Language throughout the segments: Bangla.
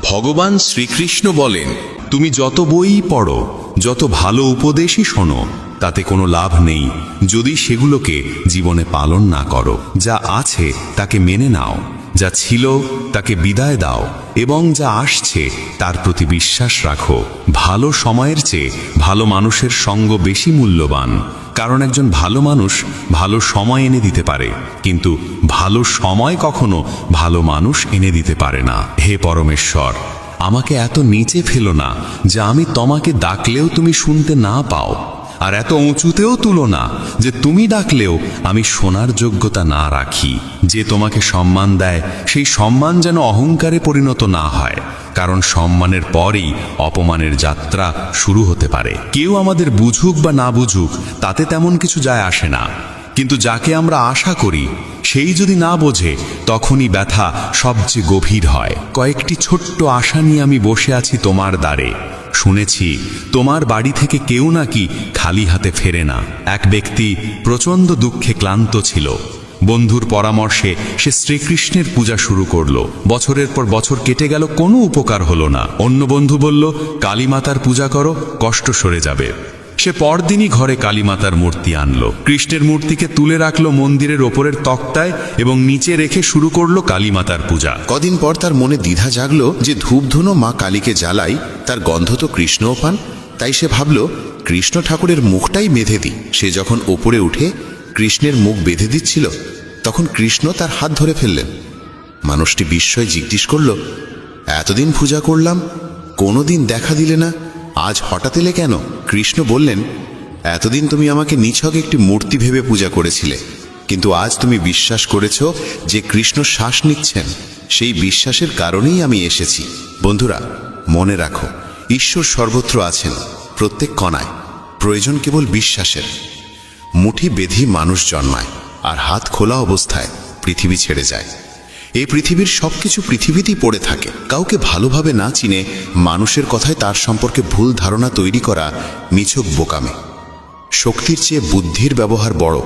ভগবান শ্রীকৃষ্ণ বলেন, তুমি যত বই পড়ো, যত ভালো উপদেশই শোনো, তাতে কোনো লাভ নেই যদি সেগুলোকে জীবনে পালন না করো। যা আছে তাকে মেনে নাও, যা ছিল তাকে বিদায় দাও, এবং যা আসছে তার প্রতি বিশ্বাস রাখো। ভালো সময়ের চেয়ে ভালো মানুষের সঙ্গ বেশি মূল্যবান, কারণ একজন ভালো মানুষ ভালো সময় এনে দিতে পারে, কিন্তু ভালো সময় কখনো ভালো মানুষ এনে দিতে পারে না। হে পরমেশ্বর, আমাকে এত নিচে ফেলো না যে আমি তোমাকে ডাকলেও তুমি শুনতে না পাও, আর এত উঁচুতেও তুলো না যে তুমি ডাকলেও আমি শোনার যোগ্যতা না রাখি। যে তোমাকে সম্মান দেয় সেই সম্মান যেন অহংকারে পরিণত না হয়, কারণ সম্মানের পরেই অপমানের যাত্রা শুরু হতে পারে। কেউ আমাদের বুঝুক বা না বুঝুক তাতে তেমন কিছু যায় আসে না, কিন্তু যাকে আমরা আশা করি সেই যদি না বোঝে তখনই ব্যথা সবচেয়ে গভীর হয়। কয়েকটি ছোট্ট আশা নিয়ে আমি বসে আছি তোমার দ্বারে। শুনেছি তোমার বাড়ি থেকে কেউ নাকি খালি হাতে ফেরে না। এক ব্যক্তি প্রচণ্ড দুঃখে ক্লান্ত ছিল। বন্ধুর পরামর্শে সে শ্রীকৃষ্ণের পূজা শুরু করলো। বছরের পর বছর কেটে গেল, কোনো উপকার হলো না। অন্য বন্ধু বলল, কালীমাতার পূজা করো, কষ্ট সরে যাবে। সে পরদিনই ঘরে কালীমাতার মূর্তি আনলো, কৃষ্ণের মূর্তিকে তুলে রাখলো মন্দিরের ওপরের তক্তায় এবং নিচে রেখে শুরু করলো কালীমাতার পূজা। কদিন পর তার মনে দ্বিধা জাগলো যে ধূপধুনো মা কালীকে জ্বালাই, তার গন্ধ তো কৃষ্ণও পান। তাই সে ভাবল, কৃষ্ণ ঠাকুরের মুখটাই বেঁধে দিই। সে যখন ওপরে উঠে কৃষ্ণের মুখ বেঁধে দিচ্ছিল, তখন কৃষ্ণ তার হাত ধরে ফেললেন। মানুষটি বিস্ময়ে জিজ্ঞেস করল, এতদিন পূজা করলাম, কোনোদিন দেখা দিলে না, আজ হঠাৎ এলে কেন? কৃষ্ণ বললেন, এতদিন তুমি আমাকে নিছক একটি মূর্তি ভেবে পূজা করেছিলে, কিন্তু আজ তুমি বিশ্বাস করেছ যে কৃষ্ণ শ্বাস নিচ্ছেন। সেই বিশ্বাসের কারণেই আমি এসেছি। বন্ধুরা, মনে রাখো, ঈশ্বর সর্বত্র আছেন, প্রত্যেক কণায়। প্রয়োজন কেবল বিশ্বাসের। মুঠি বেঁধি মানুষ জন্মায়, আর হাত খোলা অবস্থায় পৃথিবী ছেড়ে যায়। এই পৃথিবীর সবকিছু পৃথিবীতেই পড়ে থাকে। কাউকে ভালোভাবে না চিনে মানুষের কথায় তার সম্পর্কে ভুল ধারণা তৈরি করা নিছক বোকামে। শক্তির চেয়ে বুদ্ধির ব্যবহার বড়।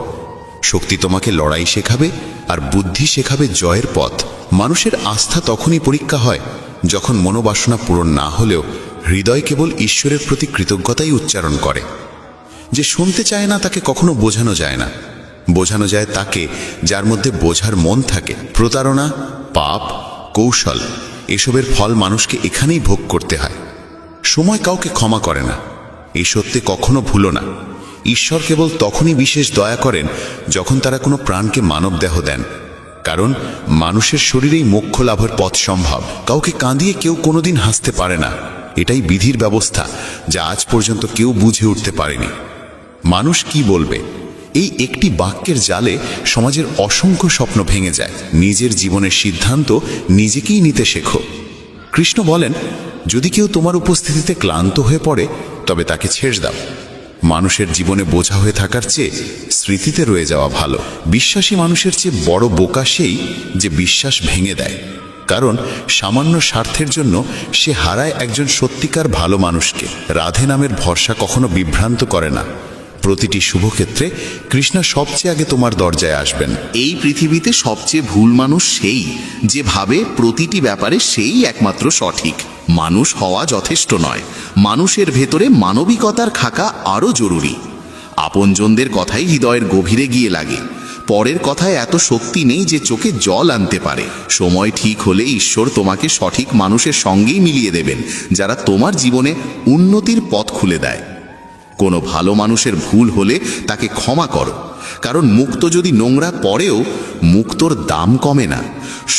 শক্তি তোমাকে লড়াই শেখাবে, আর বুদ্ধি শেখাবে জয়ের পথ। মানুষের আস্থা তখনই পরীক্ষা হয় যখন মনোবাসনা পূরণ না হলেও হৃদয় কেবল ঈশ্বরের প্রতি কৃতজ্ঞতাই উচ্চারণ করে। যে শুনতে চায় না তাকে কখনো বোঝানো যায় না। বোঝানো যায় তাকে যার মধ্যে বোঝার মন থাকে। প্রতারণা, পাপ, কৌশল, এসবের ফল মানুষকে এখানেই ভোগ করতে হয়। সময় কাউকে ক্ষমা করে না, এই সত্যি কখনো ভুলো না। ঈশ্বর কেবল তখনই বিশেষ দয়া করেন যখন তারা কোনো প্রাণকে মানব দেহ দেন, কারণ মানুষের শরীরেই মোক্ষ লাভের পথ সম্ভব। কাউকে কাঁদিয়ে কেউ কোনোদিন হাসতে পারে না। এটাই বিধির ব্যবস্থা, যা আজ পর্যন্ত কেউ বুঝে উঠতে পারেনি। মানুষ কি বলবে, এই একটি বাক্যের জালে সমাজের অসংখ্য স্বপ্ন ভেঙে যায়। নিজের জীবনের সিদ্ধান্ত নিজেকেই নিতে শেখো। কৃষ্ণ বলেন, যদি কেউ তোমার উপস্থিতিতে ক্লান্ত হয়ে পড়ে তবে তাকে ছেড়ে দাও। মানুষের জীবনে বোঝা হয়ে থাকার চেয়ে স্মৃতিতে রয়ে যাওয়া ভালো। বিশ্বাসী মানুষের চেয়ে বড় বোকা সেই যে বিশ্বাস ভেঙে দেয়, কারণ সামান্য স্বার্থের জন্য সে হারায় একজন সত্যিকার ভালো মানুষকে। রাধে নামের ভরসা কখনো বিভ্রান্ত করে না। প্রতিটি শুভক্ষেত্রে কৃষ্ণ সবচেয়ে আগে তোমার দরজায় আসবেন। এই পৃথিবীতে সবচেয়ে ভুল মানুষ সেই যে ভাবে প্রতিটি ব্যাপারে সেই একমাত্র সঠিক। মানুষ হওয়া যথেষ্ট নয়, মানুষের ভেতরে মানবিকতার খাকা আরও জরুরি। আপনজনদের কথাই হৃদয়ের গভীরে গিয়ে লাগে। পরের কথায় এত শক্তি নেই যে চোখে জল আনতে পারে। সময় ঠিক হলে ঈশ্বর তোমাকে সঠিক মানুষের সঙ্গেই মিলিয়ে দেবেন, যারা তোমার জীবনে উন্নতির পথ খুলে দেয়। কোনো ভালো মানুষের ভুল হলে তাকে ক্ষমা করো, কারণ মুক্ত যদি নোংরা পড়েও মুক্তর দাম কমে না।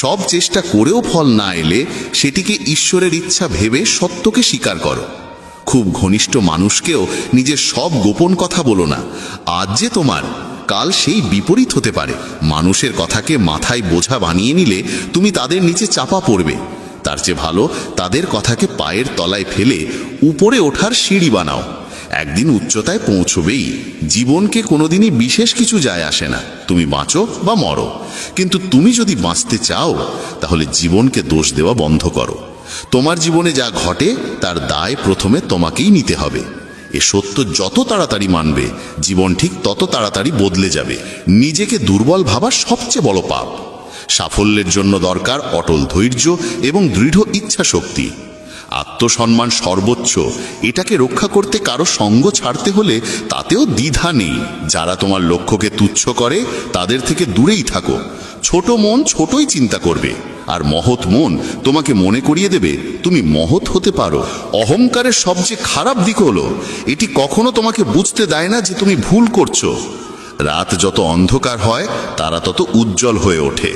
সব চেষ্টা করেও ফল না এলে সেটিকে ঈশ্বরের ইচ্ছা ভেবে সত্যকে স্বীকার করো। খুব ঘনিষ্ঠ মানুষকেও নিজের সব গোপন কথা বলো না। আজ যে তোমার, কাল সেই বিপরীত হতে পারে। মানুষের কথাকে মাথায় বোঝা বানিয়ে নিলে তুমি তাদের নিচে চাপা পড়বে। তার চেয়ে ভালো তাদের কথাকে পায়ের তলায় ফেলে উপরে ওঠার সিঁড়ি বানাও। একদিন উচ্চতায় পৌঁছবেই। জীবনকে কোনোদিনই বিশেষ কিছু যায় আসে না, তুমি বাঁচো বা মরো। কিন্তু তুমি যদি বাঁচতে চাও তাহলে জীবনকে দোষ দেওয়া বন্ধ করো। তোমার জীবনে যা ঘটে তার দায় প্রথমে তোমাকেই নিতে হবে। এ সত্য যত তাড়াতাড়ি মানবে, জীবন ঠিক তত তাড়াতাড়ি বদলে যাবে। নিজেকে দুর্বল ভাবা সবচেয়ে বড় পাপ। সাফল্যের জন্য দরকার অটল ধৈর্য এবং দৃঢ় ইচ্ছা শক্তি। আত্মসম্মান সর্বোচ্চ, এটাকে রক্ষা করতে কারো সঙ্গ ছাড়তে হলে তাতেও দ্বিধা নেই। যারা তোমার লক্ষ্যকে তুচ্ছ করে তাদের থেকে দূরেই থাকো। ছোট মন ছোটই চিন্তা করবে, আর মহৎ মন তোমাকে মনে করিয়ে দেবে তুমি মহৎ হতে পারো। অহংকারের সবচেয়ে খারাপ দিক হলো এটি কখনো তোমাকে বুঝতে দেয় না যে তুমি ভুল করছো। রাত যত অন্ধকার হয় তারা তত উজ্জ্বল হয়ে ওঠে।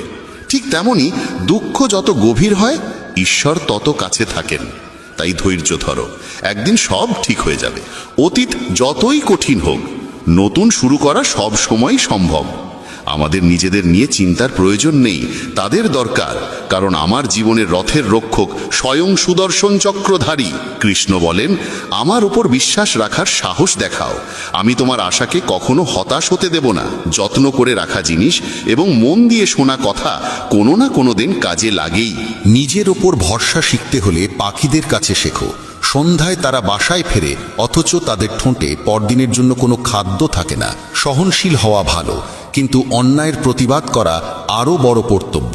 ঠিক তেমনি দুঃখ যত গভীর হয় ঈশ্বর তত কাছে থাকেন। তাই ধৈর্য ধরো, একদিন সব ঠিক হয়ে যাবে। অতীত যতই কঠিন হোক, নতুন শুরু করা সব সময়ই সম্ভব। আমাদের নিজেদের নিয়ে চিন্তার প্রয়োজন নেই, তাদের দরকার। কারণ আমার জীবনের রথের রক্ষক স্বয়ং সুদর্শন চক্রধারী। কৃষ্ণ বলেন, আমার উপর বিশ্বাস রাখার সাহস দেখাও, আমি তোমার আশাকে কখনো হতাশ হতে দেব না। যত্ন করে রাখা জিনিস এবং মন দিয়ে শোনা কথা কোনো না কোনো দিন কাজে লাগেই। নিজের ওপর ভরসা শিখতে হলে পাখিদের কাছে শেখো। সন্ধ্যায় তারা বাসায় ফেরে, অথচ তাদের ঠোঁটে পরদিনের জন্য কোনো খাদ্য থাকে না। সহনশীল হওয়া ভালো, কিন্তু অন্যায়ের প্রতিবাদ করা আরও বড় কর্তব্য।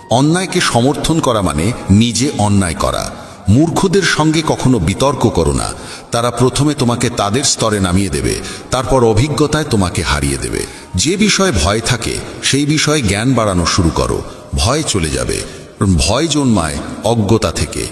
অন্যায়কে সমর্থন করা মানে নিজে অন্যায় করা। মূর্খদের সঙ্গে কখনো বিতর্ক করো না। তারা প্রথমে তোমাকে তাদের স্তরে নামিয়ে দেবে, তারপর অভিজ্ঞতায় তোমাকে হারিয়ে দেবে। যে বিষয়ে ভয় থাকে সেই বিষয়ে জ্ঞান বাড়ানো শুরু করো, ভয় চলে যাবে। ভয় জন্মায় অজ্ঞতা থেকে।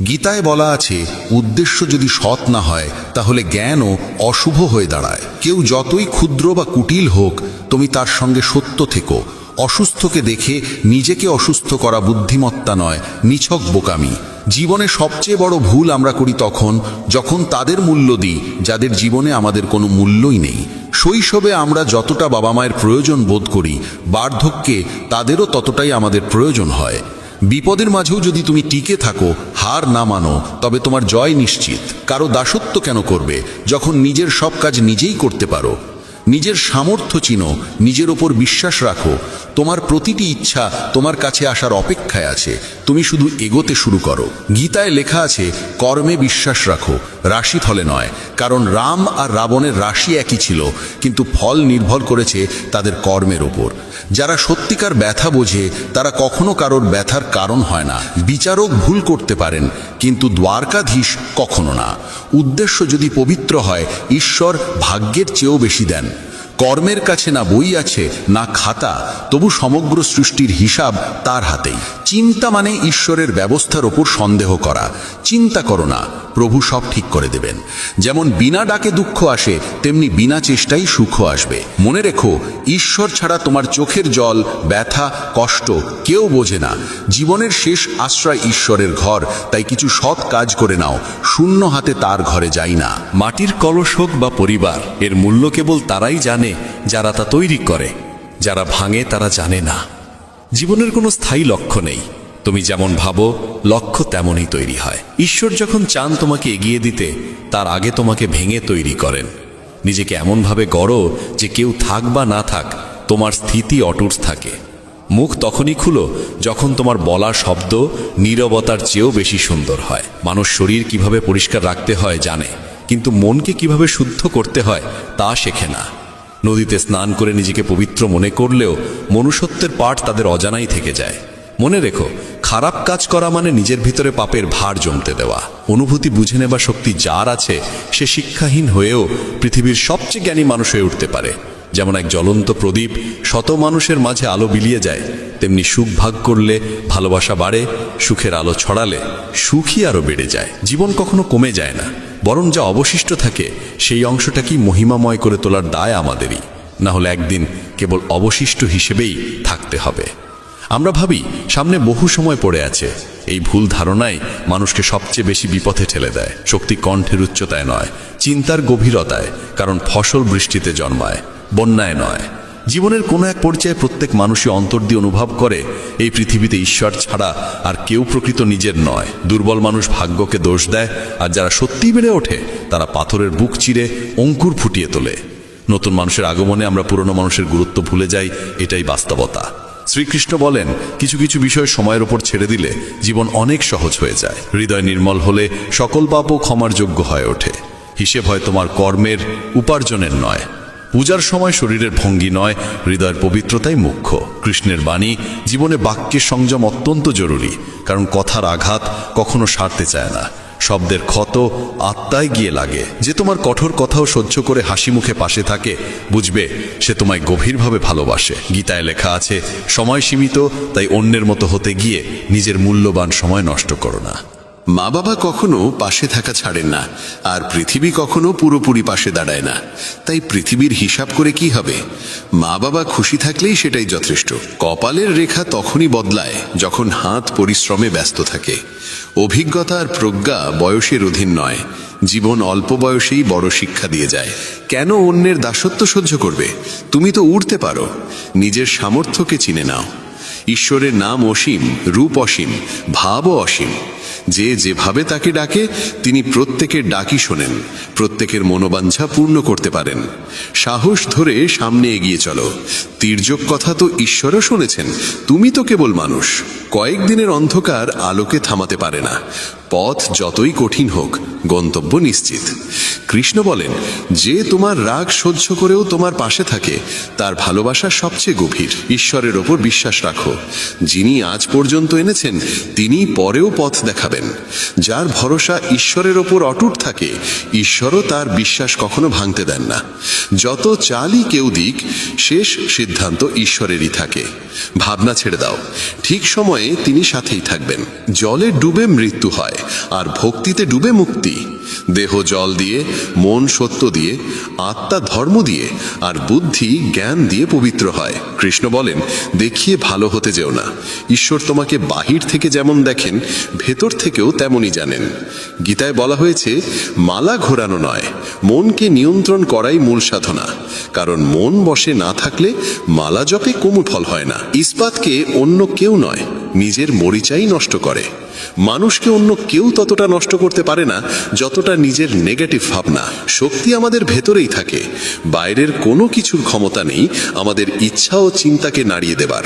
গীতায় বলা আছে, উদ্দেশ্য যদি সৎ না হয় তাহলে জ্ঞানও অশুভ হয়ে দাঁড়ায়। কেউ যতই ক্ষুদ্র বা কুটিল হোক, তুমি তার সঙ্গে সত্য থেকো। অসুস্থকে দেখে নিজেকে অসুস্থ করা বুদ্ধিমত্তা নয়, নিছক বোকামি। জীবনে সবচেয়ে বড় ভুল আমরা করি তখন যখন তাদের মূল্য দিই যাদের জীবনে আমাদের কোনো মূল্যই নেই। শৈশবে আমরা যতটা বাবা মায়ের প্রয়োজন বোধ করি, বার্ধক্যে তাদেরও ততটাই আমাদের প্রয়োজন হয়। বিপদের মাঝেও যদি তুমি টিকে থাকো, হার না মানো, তবে তোমার জয় নিশ্চিত। কারো দাসত্ব কেন করবে যখন নিজের সব কাজ নিজেই করতে পারো? নিজের সামর্থ্য চিনো, নিজের ওপর বিশ্বাস রাখো। তোমার প্রতিটি ইচ্ছা তোমার কাছে আসার অপেক্ষায় আছে, তুমি শুধু এগোতে শুরু করো। গীতায় লেখা আছে, কর্মে বিশ্বাস রাখো, রাশিফলে নয়। কারণ রাম আর রাবণের রাশি একই ছিল, কিন্তু ফল নির্ভর করেছে তাদের কর্মের ওপর। যারা সত্যিকার ব্যথা বোঝে তারা কখনো কারোর ব্যথার কারণ হয় না। বিচারক ভুল করতে পারেন, কিন্তু দ্বারকাধীশ কখনো না। উদ্দেশ্য যদি পবিত্র হয়, ঈশ্বর ভাগ্যের চেয়েও বেশি দেন। কর্মের কাছে না বই আছে না খাতা, তবু সমগ্র সৃষ্টির হিসাব তার হাতেই। চিন্তা মানে ঈশ্বরের ব্যবস্থার ওপর সন্দেহ করা। চিন্তা করো না, প্রভু সব ঠিক করে দেবেন। যেমন বিনা ডাকে দুঃখ আসে, তেমনি বিনা চেষ্টাই সুখ আসবে। মনে রেখো, ঈশ্বর ছাড়া তোমার চোখের জল, ব্যথা, কষ্ট কেউ বোঝে না। জীবনের শেষ আশ্রয় ঈশ্বরের ঘর, তাই কিছু সৎ কাজ করে নাও। শূন্য হাতে তার ঘরে যাই না। মাটির কলস হোক বা পরিবার, এর মূল্য কেবল তারাই জানে যারা তা তৈরি করে। যারা ভাঙে তারা জানে না। জীবনের কোনো স্থায়ী লক্ষ্য নেই, তুমি যেমন ভাবো লক্ষ্য তেমনই তৈরি হয়। ঈশ্বর যখন চান তোমাকে এগিয়ে দিতে, তার আগে তোমাকে ভেঙে তৈরি করেন। নিজেকে এমনভাবে গড়ো যে কেউ থাক বা না থাক, তোমার স্থিতি অটুট থাকে। মুখ তখনই খুলো যখন তোমার বলা শব্দ নীরবতার চেয়েও বেশি সুন্দর হয়। মানুষ শরীর কিভাবে পরিষ্কার রাখতে হয় জানে, কিন্তু মনকে কিভাবে শুদ্ধ করতে হয় তা শেখে না। নদীতে স্নান করে নিজেকে পবিত্র মনে করলেও মনুষ্যত্বের পাঠ তাদের অজানাই থেকে যায়। মনে রেখো, খারাপ কাজ করা মানে নিজের ভিতরে পাপের ভার জমতে দেওয়া। অনুভূতি বুঝে নেবার শক্তি যার আছে, সে শিক্ষাহীন হয়েও পৃথিবীর সবচেয়ে জ্ঞানী মানুষ হয়ে উঠতে পারে। যেমন এক জ্বলন্ত প্রদীপ শত মানুষের মাঝে আলো বিলিয়ে যায়, তেমনি সুখ ভাগ করলে ভালোবাসা বাড়ে, সুখের আলো ছড়ালে সুখই আরও বেড়ে যায়। জীবন কখনো কমে যায় না, বরং যা অবশিষ্ট থাকে সেই অংশটাকেই মহিমাময় করে তোলার দায় আমাদেরই। না হলে একদিন কেবল অবশিষ্ট হিসেবেই থাকতে হবে। আমরা ভাবি সামনে বহু সময় পড়ে আছে। এই ভুল ধারণাই মানুষকে সবচেয়ে বেশি বিপথে ঠেলে দেয়। শক্তি কণ্ঠের উচ্চতায় নয়, চিন্তার গভীরতায়। কারণ ফসল বৃষ্টিতে জন্মায়, বন্যায় নয়। জীবনের কোনো এক পর্যায়ে প্রত্যেক মানুষই অন্তর দিয়ে অনুভব করে, এই পৃথিবীতে ঈশ্বর ছাড়া আর কেউ প্রকৃত নিজের নয়। দুর্বল মানুষ ভাগ্যকে দোষ দেয়, আর যারা সত্যিই বেড়ে ওঠে তারা পাথরের বুক চিরে অঙ্কুর ফুটিয়ে তোলে। নতুন মানুষের আগমনে আমরা পুরনো মানুষের গুরুত্ব ভুলে যাই, এটাই বাস্তবতা। শ্রীকৃষ্ণ বলেন, কিছু কিছু বিষয় সময়ের ওপর ছেড়ে দিলে জীবন অনেক সহজ হয়ে যায়। হৃদয় নির্মল হলে সকল পাপও ক্ষমার যোগ্য হয়ে ওঠে। হিসেব হয় তোমার কর্মের, উপার্জনের নয়। পূজার সময় শরীরের ভঙ্গি নয়, হৃদয়ের পবিত্রতাই মুখ্য। কৃষ্ণের বাণী জীবনে বাক্যের সংযম অত্যন্ত জরুরি, কারণ কথার আঘাত কখনো সারতে চায় না। শব্দের ক্ষত আত্মায় গিয়ে লাগে। যে তোমার কঠোর কথাও সহ্য করে হাসি মুখে পাশে থাকে, বুঝবে সে তোমায় গভীরভাবে ভালোবাসে। গীতায় লেখা আছে, সময় সীমিত, তাই অন্যের মতো হতে গিয়ে নিজের মূল্যবান সময় নষ্ট করো না। মা বাবা কখনো পাশে থাকা ছাড়েন না, আর পৃথিবী কখনো পুরোপুরি পাশে দাঁড়ায় না। তাই পৃথিবীর হিসাব করে কি হবে? মা বাবা খুশি থাকলেই সেটাই যথেষ্ট। কপালের রেখা তখনই বদলায় যখন হাত পরিশ্রমে ব্যস্ত থাকে। অভিজ্ঞতা আর প্রজ্ঞা বয়সের অধীন নয়। জীবন অল্প বয়সেই বড় শিক্ষা দিয়ে যায়। কেন অন্যের দাসত্ব সহ্য করবে? তুমি তো উড়তে পারো। নিজের সামর্থ্যকে চিনে নাও। ঈশ্বরের নাম অসীম, রূপ অসীম, ভাবও অসীম। যে যেভাবে তাকে ডাকে তিনি প্রত্যেকের ডাকি শোনেন, প্রত্যেকের মনোবাঞ্ছা পূর্ণ করতে পারেন। সাহস ধরে সামনে এগিয়ে চলো। তির্যক কথা তো ঈশ্বরও শুনেছেন, তুমি তো কেবল মানুষ। কয়েকদিনের অন্ধকার আলোকে থামাতে পারে না। পথ যতই কঠিন হোক, গন্তব্য নিশ্চিত। কৃষ্ণ বলেন, যে তোমার রাগ সহ্য করেও তোমার পাশে থাকে তার ভালোবাসা সবচেয়ে গভীর। ঈশ্বরের ওপর বিশ্বাস রাখো। যিনি আজ পর্যন্ত এনেছেন তিনি পরেও পথ দেখাবেন। যার ভরসা ঈশ্বরের ওপর অটুট থাকে, ঈশ্বরও তার বিশ্বাস কখনো ভাঙতে দেন না। যত চালই কেউ দিক, শেষ সিদ্ধান্ত ঈশ্বরেরই থাকে। ভাবনা ছেড়ে দাও, ঠিক সময়ে তিনি সাথেই থাকবেন। জলে ডুবে মৃত্যু হয়, আর ভক্তিতে ডুবে মুক্তি। দেহ জল দিয়ে, মন সত্য দিয়ে, আত্মা ধর্ম দিয়ে, আর বুদ্ধি জ্ঞান দিয়ে পবিত্র হয়। কৃষ্ণ বলেন, দেখিয়ে ভালো হতে যেও না। ঈশ্বর তোমাকে বাহির থেকে যেমন দেখেন, ভেতর থেকেও তেমনই জানেন। গীতায় বলা হয়েছে, মালা ঘোরানো নয়, মনকে নিয়ন্ত্রণ করাই মূল সাধনা। কারণ মন বশে না থাকলে মালা জপে কোনো ফল হয় না। ইস্পাতকে অন্য কেউ নয়, নিজের মরিচাই নষ্ট করে। মানুষকে অন্য কেউ ততটা নষ্ট করতে পারে না যতটা নিজের নেগেটিভ ভাবনা। শক্তি আমাদের ভেতরেই থাকে। বাইরের কোনো কিছুর ক্ষমতা নেই আমাদের ইচ্ছা ও চিন্তাকে নাড়িয়ে দেবার।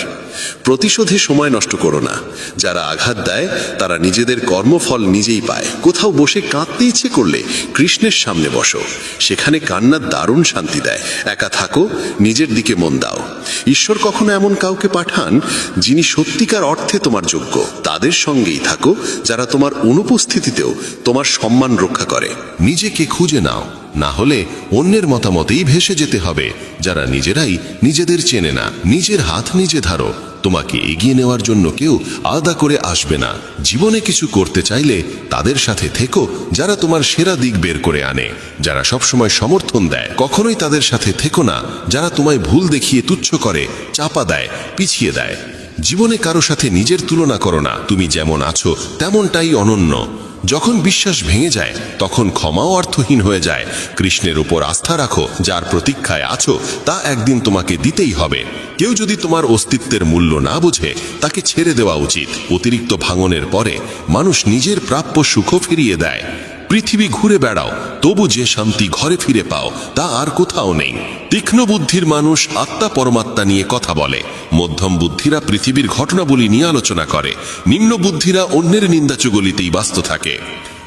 প্রতিশোধে সময় নষ্ট করো না। যারা আঘাত দেয় তারা নিজেদের কর্মফল নিজেই পায়। কোথাও বসে কাঁদতে ইচ্ছে করলে কৃষ্ণের সামনে বসো, সেখানে কান্নার দারুণ শান্তি দেয়। একা থাকো, নিজের দিকে মন দাও। ঈশ্বর কখনো এমন কাউকে পাঠান যিনি সত্যিকার অর্থে তোমার যোগ্য। তাদের সঙ্গেই থাকো যারা তোমার অনুপস্থিতিতেও তোমার সম্মান রক্ষা করে। নিজেকে খুঁজে নাও, না হলে অন্যের মতামতেই ভেসে যেতে হবে। যারা নিজেরাই নিজেদের চেনে না, নিজের হাত নিজে ধরো। তোমাকে এগিয়ে নেওয়ার জন্য কেউ আলাদা করে আসবে না। জীবনে কিছু করতে চাইলে তাদের সাথে থেকো যারা তোমার সেরা দিক বের করে আনে, যারা সবসময় সমর্থন দেয়। কখনোই তাদের সাথে থেকো না যারা তোমায় ভুল দেখিয়ে তুচ্ছ করে, চাপা দেয়, পিছিয়ে দেয়। জীবনে কারো সাথে নিজের তুলনা করো না। তুমি যেমন আছো তেমনটাই অনন্য। যখন বিশ্বাস ভেঙে যায় তখন ক্ষমাও অর্থহীন হয়ে যায়। কৃষ্ণের উপর আস্থা রাখো। যার প্রতীক্ষায় আছো তা একদিন তোমাকে দিতেই হবে। কেউ যদি তোমার অস্তিত্বের মূল্য না বোঝে তাকে ছেড়ে দেওয়া উচিত। অতিরিক্ত ভাঙনের পরে মানুষ নিজের প্রাপ্য সুখও ফিরিয়ে দেয়। পৃথিবী ঘুরে বেড়াও, তবু যে শান্তি ঘরে ফিরে পাও তা আর কোথাও নেই। তীক্ষ্ণ বুদ্ধির মানুষ আত্মা পরমাত্মা নিয়ে কথা বলে। মধ্যম বুদ্ধিরা পৃথিবীর ঘটনাবলী নিয়ে আলোচনা করে। নিম্ন বুদ্ধিরা অন্যের নিন্দাচুগলিতেই ব্যস্ত থাকে।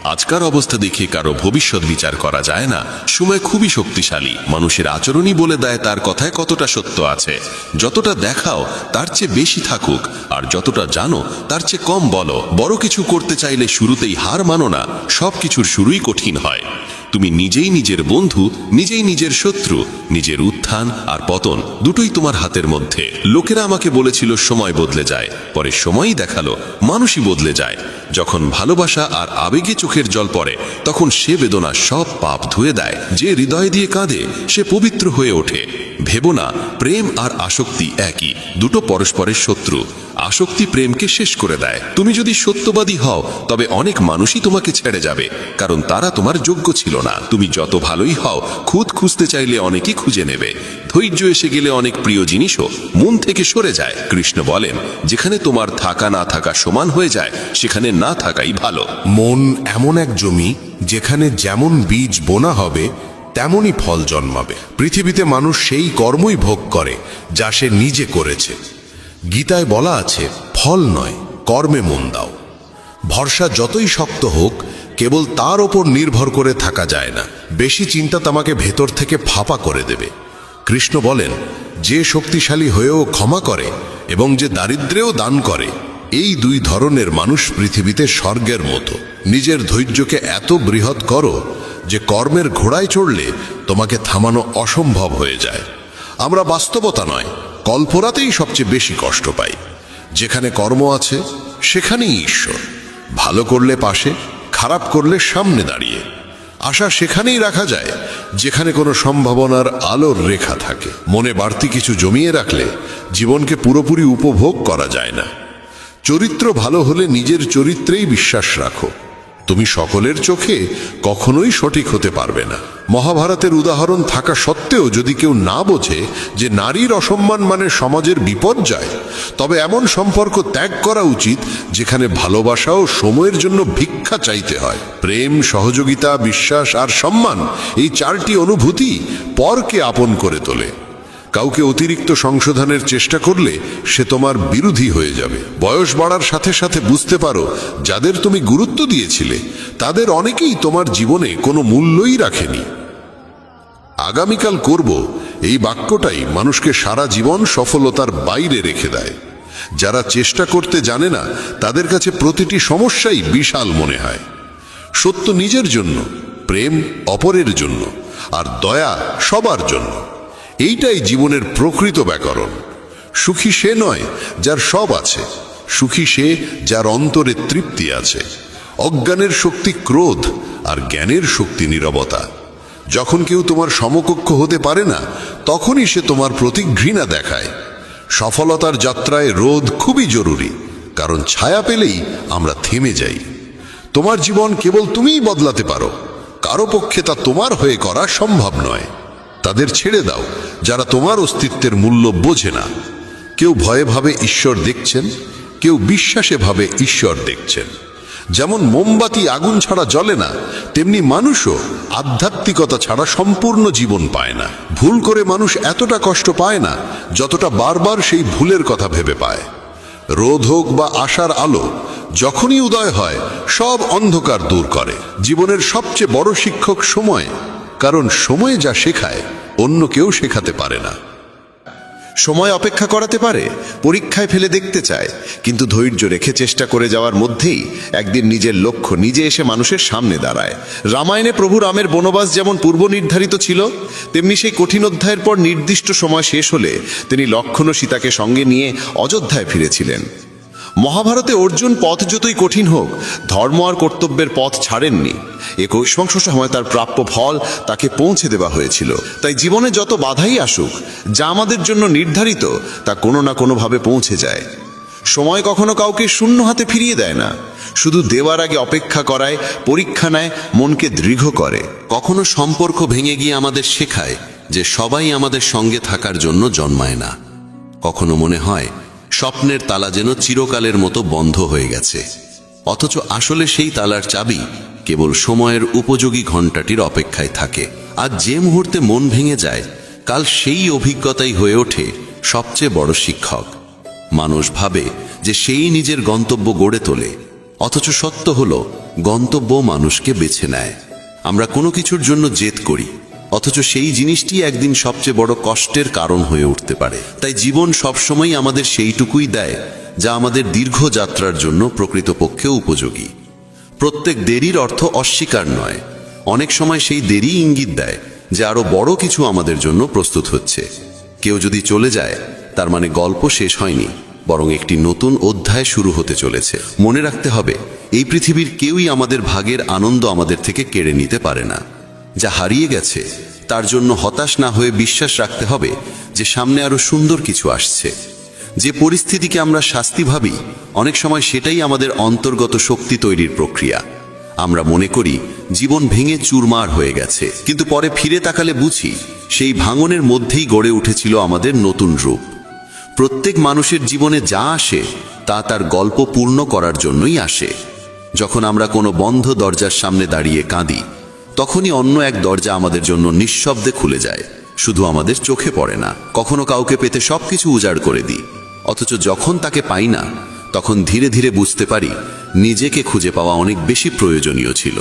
আজকার অবস্থা দেখে কারো ভবিষ্যৎ বিচার করা যায় না। সময় খুবই শক্তিশালী। মানুষের আচরণই বলে দেয় তার কথায় কতটা সত্য আছে। যতটা দেখাও তার চেয়ে বেশি থাকুক, আর যতটা জানো তার চেয়ে কম বলো। বড় কিছু করতে চাইলে শুরুতেই হার মানো না। সব কিছুর শুরুই কঠিন হয়। তুমি নিজেই নিজের বন্ধু, নিজেই নিজের শত্রু। নিজের উত্থান আর পতন দুটোই তোমার হাতের মধ্যে। লোকেরা আমাকে বলেছিল সময় বদলে যায়, পরে সময়ই দেখালো মানুষই বদলে যায়। যখন ভালোবাসা আর আবেগে চোখের জল পড়ে তখন সে বেদনা সব পাপ ধুয়ে দেয়। যে হৃদয় দিয়ে কাঁদে সে পবিত্র হয়ে ওঠে। ভেবো না প্রেম আর আসক্তি একই, দুটো পরস্পরের শত্রু। আসক্তি প্রেমকে শেষ করে দেয়। তুমি যদি সত্যবাদী হও তবে অনেক মানুষই তোমাকে ছেড়ে যাবে, কারণ তারা তোমার যোগ্য ছিল না। তুমি যত ভালোই হও, খুদ খুঁজতে চাইলে অনেকেই খুঁজে নেবে। ধৈর্য এসে গেলে অনেক প্রিয় জিনিসও মন থেকে সরে যায়। কৃষ্ণ বলেন, যেখানে তোমার থাকা না থাকা সমান হয়ে যায় সেখানে না থাকাই ভালো। মন এমন এক জমি যেখানে যেমন বীজ বোনা হবে তেমনই ফল জন্মাবে। পৃথিবীতে মানুষ সেই কর্মই ভোগ করে যা সে নিজে করেছে। গীতায় বলা আছে, ফল নয় কর্মে মন দাও। ভরসা যতই শক্ত হোক, কেবল তার ওপর নির্ভর করে থাকা যায় না। বেশি চিন্তা তোমাকে ভেতর থেকে ফাঁপা করে দেবে। কৃষ্ণ বলেন, যে শক্তিশালী হয়েও ক্ষমা করে এবং যে দারিদ্র্যেও দান করে, এই দুই ধরনের মানুষ পৃথিবীতে স্বর্গের মতো। নিজের ধৈর্যকে এত বৃহৎ করো যে কর্মের ঘোড়ায় চড়লে তোমাকে থামানো অসম্ভব হয়ে যায়। আমরা বাস্তবতা নয়, কল্পনাতেই সবচেয়ে বেশি কষ্ট পাই। যেখানে কর্ম আছে সেখানেই ঈশ্বর। ভালো করলে পাশে, খারাপ করলে সামনে দাঁড়িয়ে। আশা সেখানেই রাখা যায় যেখানে কোনো সম্ভাবনার আলোর রেখা থাকে। মনে বাড়তি কিছু জমিয়ে রাখলে জীবনকে পুরোপুরি উপভোগ করা যায় না। চরিত্র ভালো হলে নিজের চরিত্রেই বিশ্বাস রাখো। তুমি সকলের চোখে কখনোই সঠিক হতে পারবে না। মহাভারতের উদাহরণ থাকা সত্ত্বেও যদি কেউ না বোঝে যে নারীর অসম্মান মানে সমাজের বিপর্যয়, তবে এমন সম্পর্ক ত্যাগ করা উচিত যেখানে ভালোবাসা ও সময়ের জন্য ভিক্ষা চাইতে হয়। প্রেম, সহযোগিতা, বিশ্বাস আর সম্মান, এই চারটি অনুভূতি পরকে আপন করে তোলে। কাউকে অতিরিক্ত সংশোধনের চেষ্টা করলে সে তোমার বিরোধী হয়ে যাবে। বয়স বাড়ার সাথে সাথে বুঝতে পারো, যাদের তুমি গুরুত্ব দিয়েছিলে তাদের অনেকেই তোমার জীবনে কোনো মূল্যই রাখেনি। আগামীকাল করব, এই বাক্যটাই মানুষকে সারা জীবন সফলতার বাইরে রেখে দেয়। যারা চেষ্টা করতে জানে না তাদের কাছে প্রতিটি সমস্যাই বিশাল মনে হয়। সত্য নিজের জন্য, প্রেম অপরের জন্য, আর দয়া সবার জন্য। এইটাই জীবনের প্রকৃত ব্যাকরণ। সুখী সে নয় যার সব আছে, সুখী সে যার অন্তরে তৃপ্তি আছে। অজ্ঞানের শক্তি ক্রোধ, আর জ্ঞানের শক্তি নীরবতা। যখন কেউ তোমার সমকক্ষ হতে পারে না, তখনই সে তোমার প্রতি ঘৃণা দেখায়। সফলতার যাত্রায় রোধ খুবই জরুরি, কারণ ছায়া পেলেই আমরা থেমে যাই। তোমার জীবন কেবল তুমিই বদলাতে পারো, কারো পক্ষে তা তোমার হয়ে করা সম্ভব নয়। তাদের ছেড়ে দাও যারা তোমার অস্তিত্বের মূল্য বোঝে না। কেউ ভয়ে ভাবে ঈশ্বর দেখছেন, কেউ বিশ্বাসে ভাবে ঈশ্বর দেখছেন। যেমন মোমবাতি আগুন ছাড়া জ্বলে না, তেমনি মানুষও আধ্যাত্মিকতা ছাড়া সম্পূর্ণ জীবন পায় না। ভুল করে মানুষ এতটা কষ্ট পায় না যতটা বারবার সেই ভুলের কথা ভেবে পায়। রোদ হোক বা আশার আলো, যখনই উদয় হয় সব অন্ধকার দূর করে। জীবনের সবচেয়ে বড় শিক্ষক সময়, কারণ সময় যা শেখায় অন্য কেউ শেখাতে পারে না। সময় অপেক্ষা করাতে পারে, পরীক্ষায় ফেলে দেখতে চায়, কিন্তু ধৈর্য রেখে চেষ্টা করে যাওয়ার মধ্যেই একদিন নিজের লক্ষ্য নিজে এসে মানুষের সামনে দাঁড়ায়। রামায়ণে প্রভু রামের বনবাস যেমন পূর্ব নির্ধারিত ছিল, তেমনি সেই কঠিন অধ্যায়ের পর নির্দিষ্ট সময় শেষ হলে তিনি লক্ষ্মণ ও সীতাকে সঙ্গে নিয়ে অযোধ্যায় ফিরেছিলেন। মহাভারতে অর্জুন পথ যতই কঠিন হোক ধর্ম আর কর্তব্যের পথ ছাড়েননি। 21 সময় তার প্রাপ্য ফল তাকে পৌঁছে দেওয়া হয়েছিল। তাই জীবনে যত বাধাই আসুক, যা আমাদের জন্য নির্ধারিত তা কোনো না কোনোভাবে পৌঁছে যায়। সময় কখনো কাউকে শূন্য হাতে ফিরিয়ে দেয় না, শুধু দেওয়ার আগে অপেক্ষা করায়, পরীক্ষা নেয়, মনকে দৃঢ় করে। কখনো সম্পর্ক ভেঙে গিয়ে আমাদের শেখায় যে সবাই আমাদের সঙ্গে থাকার জন্য জন্মায় না। কখনো মনে হয় স্বপ্নের তালা যেন চিরকালের মতো বন্ধ হয়ে গেছে, অথচ আসলে সেই তালার চাবি কেবল সময়ের উপযোগী ঘণ্টাটির অপেক্ষায় থাকে। আজ যে মুহূর্তে মন ভেঙে যায়, কাল সেই অভিজ্ঞতাই হয়ে ওঠে সবচেয়ে বড় শিক্ষক। মানুষ ভাবে যে সেই নিজের গন্তব্য গড়ে তোলে, অথচ সত্য হলো গন্তব্য মানুষকে বেছে নেয়। আমরা কোনো কিছুর জন্য জেদ করি, অথচ সেই জিনিসটি একদিন সবচেয়ে বড় কষ্টের কারণ হয়ে উঠতে পারে। তাই জীবন সবসময় আমাদের সেইটুকুই দেয় যা আমাদের দীর্ঘ যাত্রার জন্য প্রকৃতপক্ষে উপযোগী। প্রত্যেক দেরির অর্থ অস্বীকার নয়, অনেক সময় সেই দেরি ইঙ্গিত দেয় যে আরো বড় কিছু আমাদের জন্য প্রস্তুত হচ্ছে। কেউ যদি চলে যায়, তার মানে গল্প শেষ হয়নি, বরং একটি নতুন অধ্যায় শুরু হতে চলেছে। মনে রাখতে হবে, এই পৃথিবীর কেউই আমাদের ভাগের আনন্দ আমাদের থেকে কেড়ে নিতে পারে না। যা হারিয়ে গেছে তার জন্য হতাশ না হয়ে বিশ্বাস রাখতে হবে যে সামনে আরো সুন্দর কিছু আসছে। যে পরিস্থিতিকে আমরা শাস্তি ভাবি, অনেক সময় সেটাই আমাদের অন্তর্গত শক্তি তৈরির প্রক্রিয়া। আমরা মনে করি জীবন ভেঙে চুরমার হয়ে গেছে, কিন্তু পরে ফিরে তাকালে বুঝি সেই ভাঙনের মধ্যেই গড়ে উঠেছিল আমাদের নতুন রূপ। প্রত্যেক মানুষের জীবনে যা আসে তা তার গল্প পূর্ণ করার জন্যই আসে। যখন আমরা কোনো বন্ধ দরজার সামনে দাঁড়িয়ে কাঁদি, তখনই অন্য এক দরজা আমাদের জন্য নিঃশব্দে খুলে যায়, শুধু আমাদের চোখে পড়ে না। কখনো কাউকে পেতে সবকিছু উজাড় করে দিই, অথচ যখন তাকে পাই না, তখন ধীরে ধীরে বুঝতে পারি নিজেকে খুঁজে পাওয়া অনেক বেশি প্রয়োজনীয় ছিল।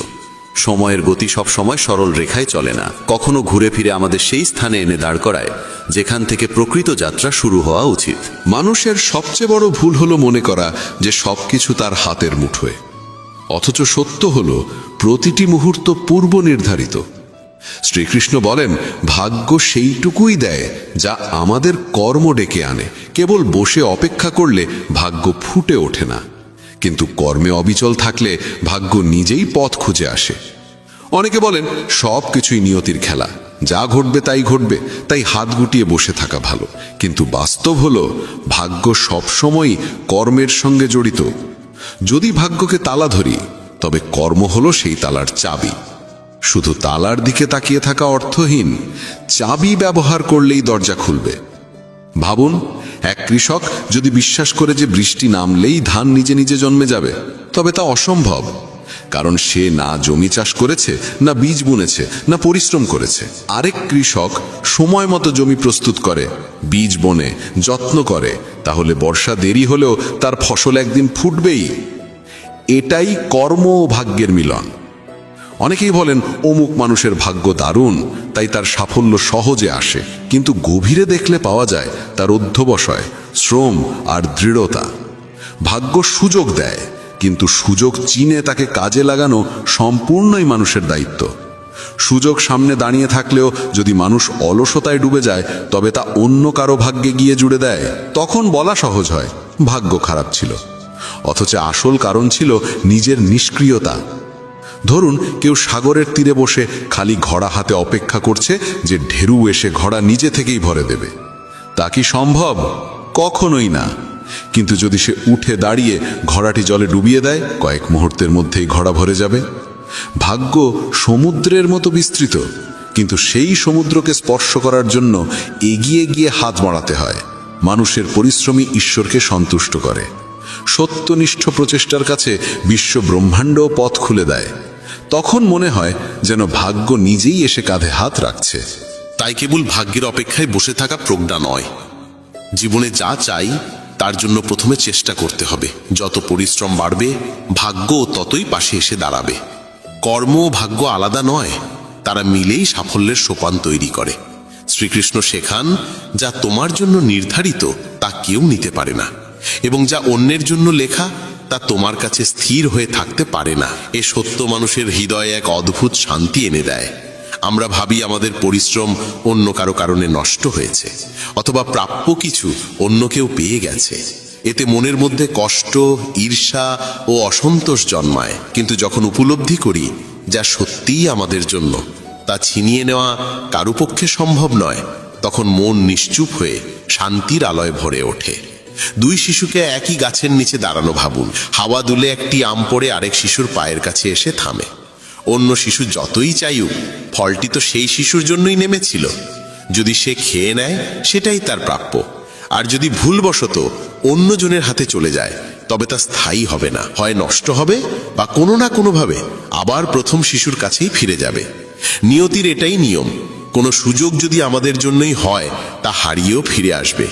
সময়ের গতি সব সময় সরল রেখায় চলে না, কখনো ঘুরে ফিরে আমাদের সেই স্থানে এনে দাঁড় করায় যেখান থেকে প্রকৃত যাত্রা শুরু হওয়া উচিত। মানুষের সবচেয়ে বড় ভুল হলো মনে করা যে সবকিছু তার হাতের মুঠোয়, অথচ সত্য হলো প্রতিটি মুহূর্ত পূর্ব নির্ধারিত। শ্রীকৃষ্ণ বলেন, ভাগ্য সেইটুকুই দেয় যা আমাদের কর্ম ডেকে আনে। কেবল বসে অপেক্ষা করলে ভাগ্য ফুটে ওঠে না, কিন্তু কর্মে অবিচল থাকলে ভাগ্য নিজেই পথ খুঁজে আসে। অনেকে বলেন সব কিছুই নিয়তির খেলা, যা ঘটবে তাই ঘটবে, তাই হাত গুটিয়ে বসে থাকা ভালো। কিন্তু বাস্তব হলো ভাগ্য সবসময়ই কর্মের সঙ্গে জড়িত। যদি ভাগ্যকে তালা ধরি, তবে কর্ম হলো সেই তালার চাবি। শুধু তালার দিকে তাকিয়ে থাকা অর্থহীন, চাবি ব্যবহার করলেই দরজা খুলবে। ভাবুন, এক কৃষক যদি বিশ্বাস করে যে বৃষ্টি নামলেই ধান নিজে নিজে জন্মে যাবে, তবে তা অসম্ভব। কারণ সে না জমি চাষ করেছে, না বীজ বুনেছে, না পরিশ্রম করেছে। আরেক কৃষক সময় মতো জমি প্রস্তুত করে, বীজ বনে, যত্ন করে, তাহলে বর্ষা দেরি হলেও তার ফসল একদিন ফুটবেই। এটাই কর্ম ও ভাগ্যের মিলন। অনেকেই বলেন অমুক মানুষের ভাগ্য দারুণ, তাই তার সাফল্য সহজে আসে, কিন্তু গভীরে দেখলে পাওয়া যায় তার অধ্যবসায়, শ্রম আর দৃঢ়তা। ভাগ্য সুযোগ দেয়, কিন্তু সুযোগ চিনে তাকে কাজে লাগানো সম্পূর্ণই মানুষের দায়িত্ব। সুযোগ সামনে দাঁড়িয়ে থাকলেও যদি মানুষ অলসতায় ডুবে যায়, তবে তা অন্য কারো ভাগ্যে গিয়ে জুড়ে দেয়। তখন বলা সহজ হয় ভাগ্য খারাপ ছিল, অথচ আসল কারণ ছিল নিজের নিষ্ক্রিয়তা। ধরুন, কেউ সাগরের তীরে বসে খালি ঘোড়া হাতে অপেক্ষা করছে যে ঢেউ এসে ঘোড়া নিজে থেকেই ভরে দেবে। তা কি সম্ভব? কখনোই না। কিন্তু যদি সে উঠে দাঁড়িয়ে ঘোড়াটি জলে ডুবিয়ে দেয়, কয়েক মুহূর্তের মধ্যেই ঘোড়া ভরে যাবে। ভাগ্য সমুদ্রের মতো বিস্তৃত, কিন্তু সেই সমুদ্রকে স্পর্শ করার জন্য এগিয়ে গিয়ে হাত বাড়াতে হয়। মানুষের পরিশ্রমী ঈশ্বরকে সন্তুষ্ট করে। সত্যনিষ্ঠ প্রচেষ্টার কাছে বিশ্ব ব্রহ্মাণ্ড পথ খুলে দেয়। তখন মনে হয় যেন ভাগ্য নিজেই এসে কাঁধে হাত রাখছে। তাই কেবল ভাগ্যের অপেক্ষায় বসে থাকা প্রজ্ঞা নয়। জীবনে যা চাই তার জন্য প্রথমে চেষ্টা করতে হবে। যত পরিশ্রম বাড়বে, ভাগ্য ততই পাশে এসে দাঁড়াবে। কর্ম ও ভাগ্য আলাদা নয়, তারা মিলেই সাফল্যের সোপান তৈরি করে। শ্রীকৃষ্ণ শেখান, যা তোমার জন্য নির্ধারিত তা কেউ নিতে পারে না, এবং যা অন্যের জন্য লেখা তা তোমার কাছে স্থির হয়ে থাকতে পারে না। এ সত্য মানুষের হৃদয়ে এক অদ্ভুত শান্তি এনে দেয়। আমরা ভাবি আমাদের পরিশ্রম অন্য কারো কারণে নষ্ট হয়েছে, অথবা প্রাপ্য কিছু অন্য কেউ পেয়ে গেছে। এতে মনের মধ্যে কষ্ট, ঈর্ষা ও অসন্তোষ জন্মায়। কিন্তু যখন উপলব্ধি করি যা সত্যিই আমাদের জন্য, তা ছিনিয়ে নেওয়া কারো পক্ষে সম্ভব নয়, তখন মন নিশ্চুপ হয়ে শান্তির আলোয় ভরে ওঠে। দুই শিশুকে একই গাছের নিচে দাঁড়ানো ভাবুন। হাওয়া দুলে একটি আম পড়ে আরেক শিশুর পায়ের কাছে এসে থামে। অন্য শিশু যতই চাইুক, ফলটি তো সেই শিশুর জন্যই নেমেছিল। যদি সে খেয়ে নেয়, সেটাই তার প্রাপ্য। আর যদি ভুলবশত অন্যজনের হাতে চলে যায়, তবে তা স্থায়ী হবে না, হয় নষ্ট হবে বা কোনো না কোনোভাবে আবার প্রথম শিশুর কাছেই ফিরে যাবে। নিয়তির এটাই নিয়ম। কোনো সুযোগ যদি আমাদের জন্যই হয়, তা হারিয়েও ফিরে আসবে,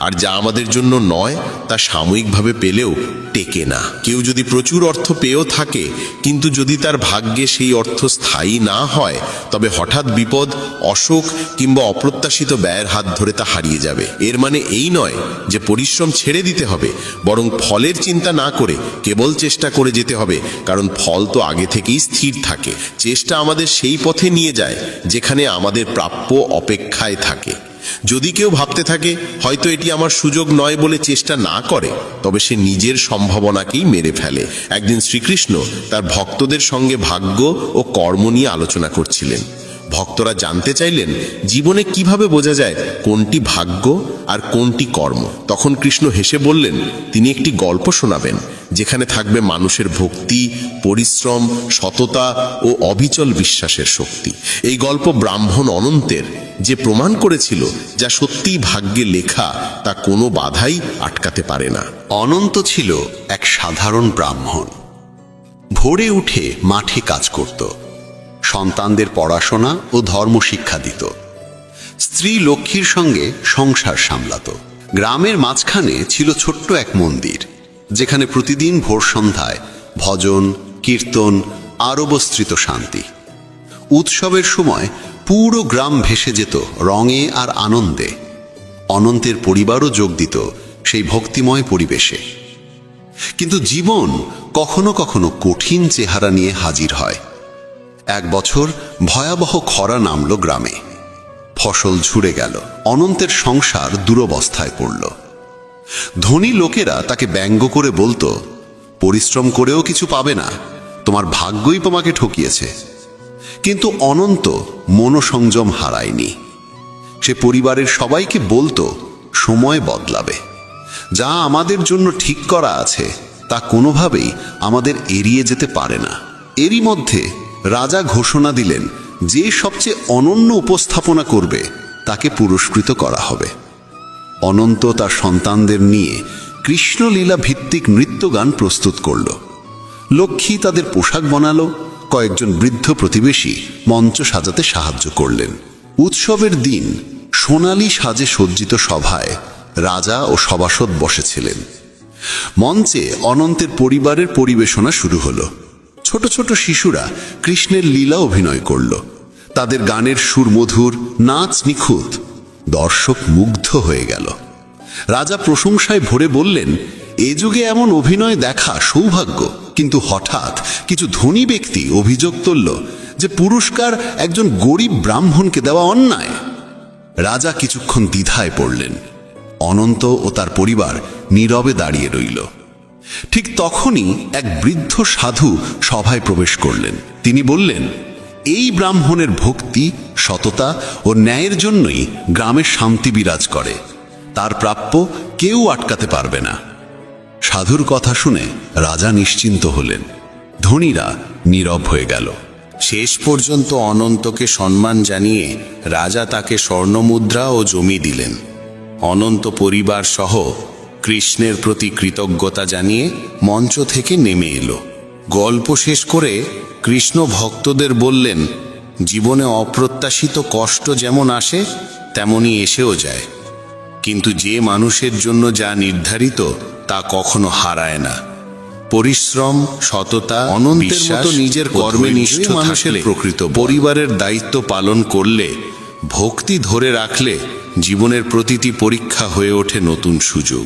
আর যা আমাদের জন্য নয় তা সাময়িকভাবে পেলেও টেকে না। কেউ যদি প্রচুর অর্থ পেয়েও থাকে, কিন্তু যদি তার ভাগ্যে সেই অর্থ স্থায়ী না হয়, তবে হঠাৎ বিপদ, অসুখ কিংবা অপ্রত্যাশিত ব্যয়ের হাত ধরে তা হারিয়ে যাবে। এর মানে এই নয় যে পরিশ্রম ছেড়ে দিতে হবে, বরং ফলের চিন্তা না করে কেবল চেষ্টা করে যেতে হবে, কারণ ফল তো আগে থেকেই স্থির থাকে। চেষ্টা আমাদের সেই পথে নিয়ে যায় যেখানে আমাদের প্রাপ্য অপেক্ষায় থাকে। যদি কেউ ভাবতে থাকে হয়তো এটি আমার সুযোগ নয় বলে চেষ্টা না করে, তবে সে নিজের সম্ভাবনাকেই মেরে ফেলে। একদিন শ্রীকৃষ্ণ তার ভক্তদের সঙ্গে ভাগ্য ও কর্ম নিয়ে আলোচনা করছিলেন। ভক্তরা জানতে চাইলেন জীবনে কিভাবে বোঝা যায় কোনটি ভাগ্য আর কোনটি কর্ম। তখন কৃষ্ণ হেসে বললেন তিনি একটি গল্প শোনাবেন, যেখানে থাকবে মানুষের ভক্তি, পরিশ্রম, সততা ও অবিচল বিশ্বাসের শক্তি। এই গল্প ব্রাহ্মণ অনন্তের, যে প্রমাণ করেছিল যা সত্যিই ভাগ্যে লেখা তা কোনো বাধাই আটকাতে পারে না। অনন্ত ছিল এক সাধারণ ব্রাহ্মণ। ভোরে উঠে মাঠে কাজ করত, সন্তানদের পড়াশোনা ও ধর্ম শিক্ষা দিত, স্ত্রী লক্ষ্মীর সঙ্গে সংসার সামলাত। গ্রামের মাঝখানে ছিল ছোট্ট এক মন্দির, যেখানে প্রতিদিন ভোর সন্ধ্যায় ভজন, কীর্তন আরবস্ত্রিত শান্তি। উৎসবের সময় পুরো গ্রাম ভেসে যেত রঙে আর আনন্দে। অনন্তের পরিবারও যোগ দিত সেই ভক্তিময় পরিবেশে। কিন্তু জীবন কখনো কখনো কঠিন চেহারা নিয়ে হাজির হয়। এক বছর ভয়াবহ খরা নামল গ্রামে। ফসল ঝুড়ে গেল, অনন্তের সংসার দুরবস্থায় পড়ল। ধনী লোকেরা তাকে ব্যঙ্গ করে বলতো, পরিশ্রম করেও কিছু পাবে না, তোমার ভাগ্যই তোমাকে ঠকিয়েছে। কিন্তু অনন্ত মনোসংযম হারায়নি। সে পরিবারের সবাইকে বলতো, সময় বদলাবে, যা আমাদের জন্য ঠিক করা আছে তা কোনোভাবেই আমাদের এড়িয়ে যেতে পারে না। এরই মধ্যে রাজা ঘোষণা দিলেন, যে সবচেয়ে অনন্য উপস্থাপনা করবে তাকে পুরস্কৃত করা হবে। অনন্ত তার সন্তানদের নিয়ে কৃষ্ণলীলা ভিত্তিক নৃত্যগান প্রস্তুত করল। লক্ষ্মী তাদের পোশাক বানালো, কয়েকজন বৃদ্ধ প্রতিবেশী মঞ্চ সাজাতে সাহায্য করলেন। উৎসবের দিন সোনালী সাজে সজ্জিত সভায় রাজা ও সভাসদ বসেছিলেন। মঞ্চে অনন্তের পরিবারের পরিবেশনা শুরু হলো। ছোট ছোট শিশুরা কৃষ্ণের লীলা অভিনয় করল। তাদের গানের সুর মধুর, নাচ নিখুঁত। দর্শক মুগ্ধ হয়ে গেল। রাজা প্রশংসায় ভরে বললেন, এ যুগে এমন অভিনয় দেখা সৌভাগ্য। কিন্তু হঠাৎ কিছু ধনী ব্যক্তি অভিযোগ তুলল যে পুরস্কার একজন গরিব ব্রাহ্মণকে দেওয়া অন্যায়। রাজা কিছুক্ষণ দ্বিধায় পড়লেন। অনন্ত ও তার পরিবার নীরবে দাঁড়িয়ে রইল। ঠিক তখনই এক বৃদ্ধ সাধু সভায় প্রবেশ করলেন। তিনি বললেন, এই ব্রাহ্মণের ভক্তি, সততা ও ন্যায়ের জন্যই গ্রামের শান্তি বিরাজ করে। তার প্রাপ্য কেউ আটকাতে পারবে না। সাধুর কথা শুনে রাজা নিশ্চিন্ত হলেন। ধনীরা নীরব হয়ে গেল। শেষ পর্যন্ত অনন্তকে সম্মান জানিয়ে রাজা তাকে স্বর্ণমুদ্রা ও জমি দিলেন। অনন্ত পরিবার সহ কৃষ্ণের প্রতি কৃতজ্ঞতা জানিয়ে মঞ্চ থেকে নেমে এলো। গল্প শেষ করে কৃষ্ণ ভক্তদের বললেন, জীবনে অপ্রত্যাশিত কষ্ট যেমন আসে তেমনি এসেও যায়, কিন্তু যে মানুষের জন্য যা নির্ধারিত তা কখনো হারায় না। পরিশ্রম, সততা, অনন্তের মতো নিজের কর্মে নিষ্ঠ মানুষের প্রকৃত পরিবারের দায়িত্ব পালন করলে, ভক্তি ধরে রাখলে জীবনের প্রতিটি পরীক্ষা হয়ে ওঠে নতুন সুযোগ।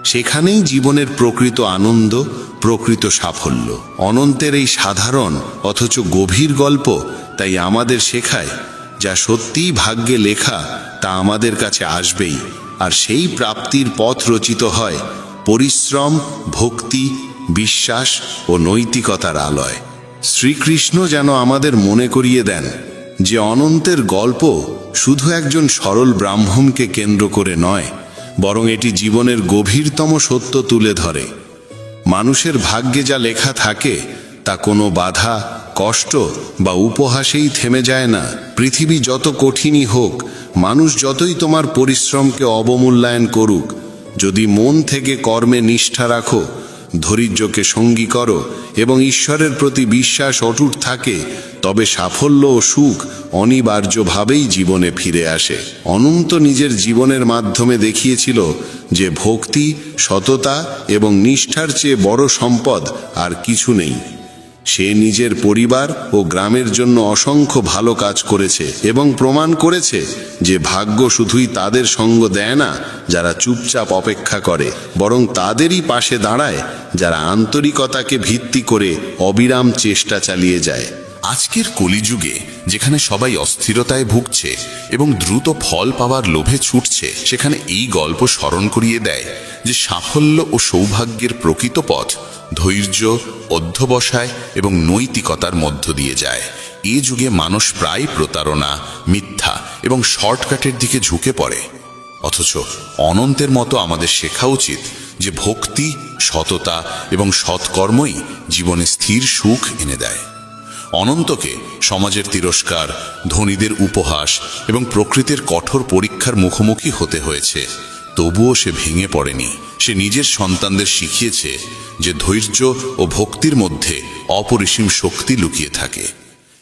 সেখানেই জীবনের প্রকৃত আনন্দ, প্রকৃত সাফল্য। অনন্তের এই সাধারণ অথচ গভীর গল্প তাই আমাদের শেখায়, যা সত্যিই ভাগ্যে লেখা তা আমাদের কাছে আসবেই। আর সেই প্রাপ্তির পথ রচিত হয় পরিশ্রম, ভক্তি, বিশ্বাস ও নৈতিকতার আলোয়। শ্রীকৃষ্ণ যেন আমাদের মনে করিয়ে দেন যে অনন্তের গল্প শুধু একজন সরল ব্রাহ্মণকে কেন্দ্র করে নয়, বরং এটি জীবনের গভীরতম সত্য তুলে ধরে। মানুষের ভাগ্যে যা লেখা থাকে তা কোনো বাধা, কষ্ট বা উপহাসেই থেমে যায় না। পৃথিবী যত কঠিনই হোক, মানুষ যতই তোমার পরিশ্রমকে অবমূল্যায়ন করুক, যদি মন থেকে কর্মে নিষ্ঠা রাখো, ধৈর্যকে সঙ্গী করো এবং ঈশ্বরের প্রতি বিশ্বাস অটুট থাকে, তবে সাফল্য ও সুখ অনিবার্যভাবেই জীবনে ফিরে আসে। অনন্ত নিজের জীবনের মাধ্যমে দেখিয়েছিল যে ভক্তি, সততা এবং নিষ্ঠার চেয়ে বড় সম্পদ আর কিছু নেই। সে নিজের পরিবার ও গ্রামের জন্য অসংখ্য ভালো কাজ করেছে এবং প্রমাণ করেছে যে ভাগ্য শুধুই তাদের সঙ্গ দেয় না যারা চুপচাপ অপেক্ষা করে, বরং তাদেরই পাশে দাঁড়ায় যারা আন্তরিকতাকে ভিত্তি করে অবিরাম চেষ্টা চালিয়ে যায়। আজকের কলিযুগে যেখানে সবাই অস্থিরতায় ভুগছে এবং দ্রুত ফল পাওয়ার লোভে ছুটছে, সেখানে এই গল্প স্মরণ করিয়ে দেয় যে সাফল্য ও সৌভাগ্যের প্রকৃত পথ ধৈর্য, অধ্যবসায় এবং নৈতিকতার মধ্য দিয়ে যায়। এ যুগে মানুষ প্রায় প্রতারণা, মিথ্যা এবং শর্টকাটের দিকে ঝুঁকে পড়ে। অথচ অনন্তের মতো আমাদের শেখা উচিত যে ভক্তি, সততা এবং সৎকর্মই জীবনে স্থির সুখ এনে দেয়। অনন্তকে সমাজের তিরস্কার, ধনীদের উপহাস এবং প্রকৃতির কঠোর পরীক্ষার মুখোমুখি হতে হয়েছে, তবুও সে ভেঙে পড়েনি। সে নিজের সন্তানদের শিখিয়েছে যে ধৈর্য ও ভক্তির মধ্যে অপরিসীম শক্তি লুকিয়ে থাকে।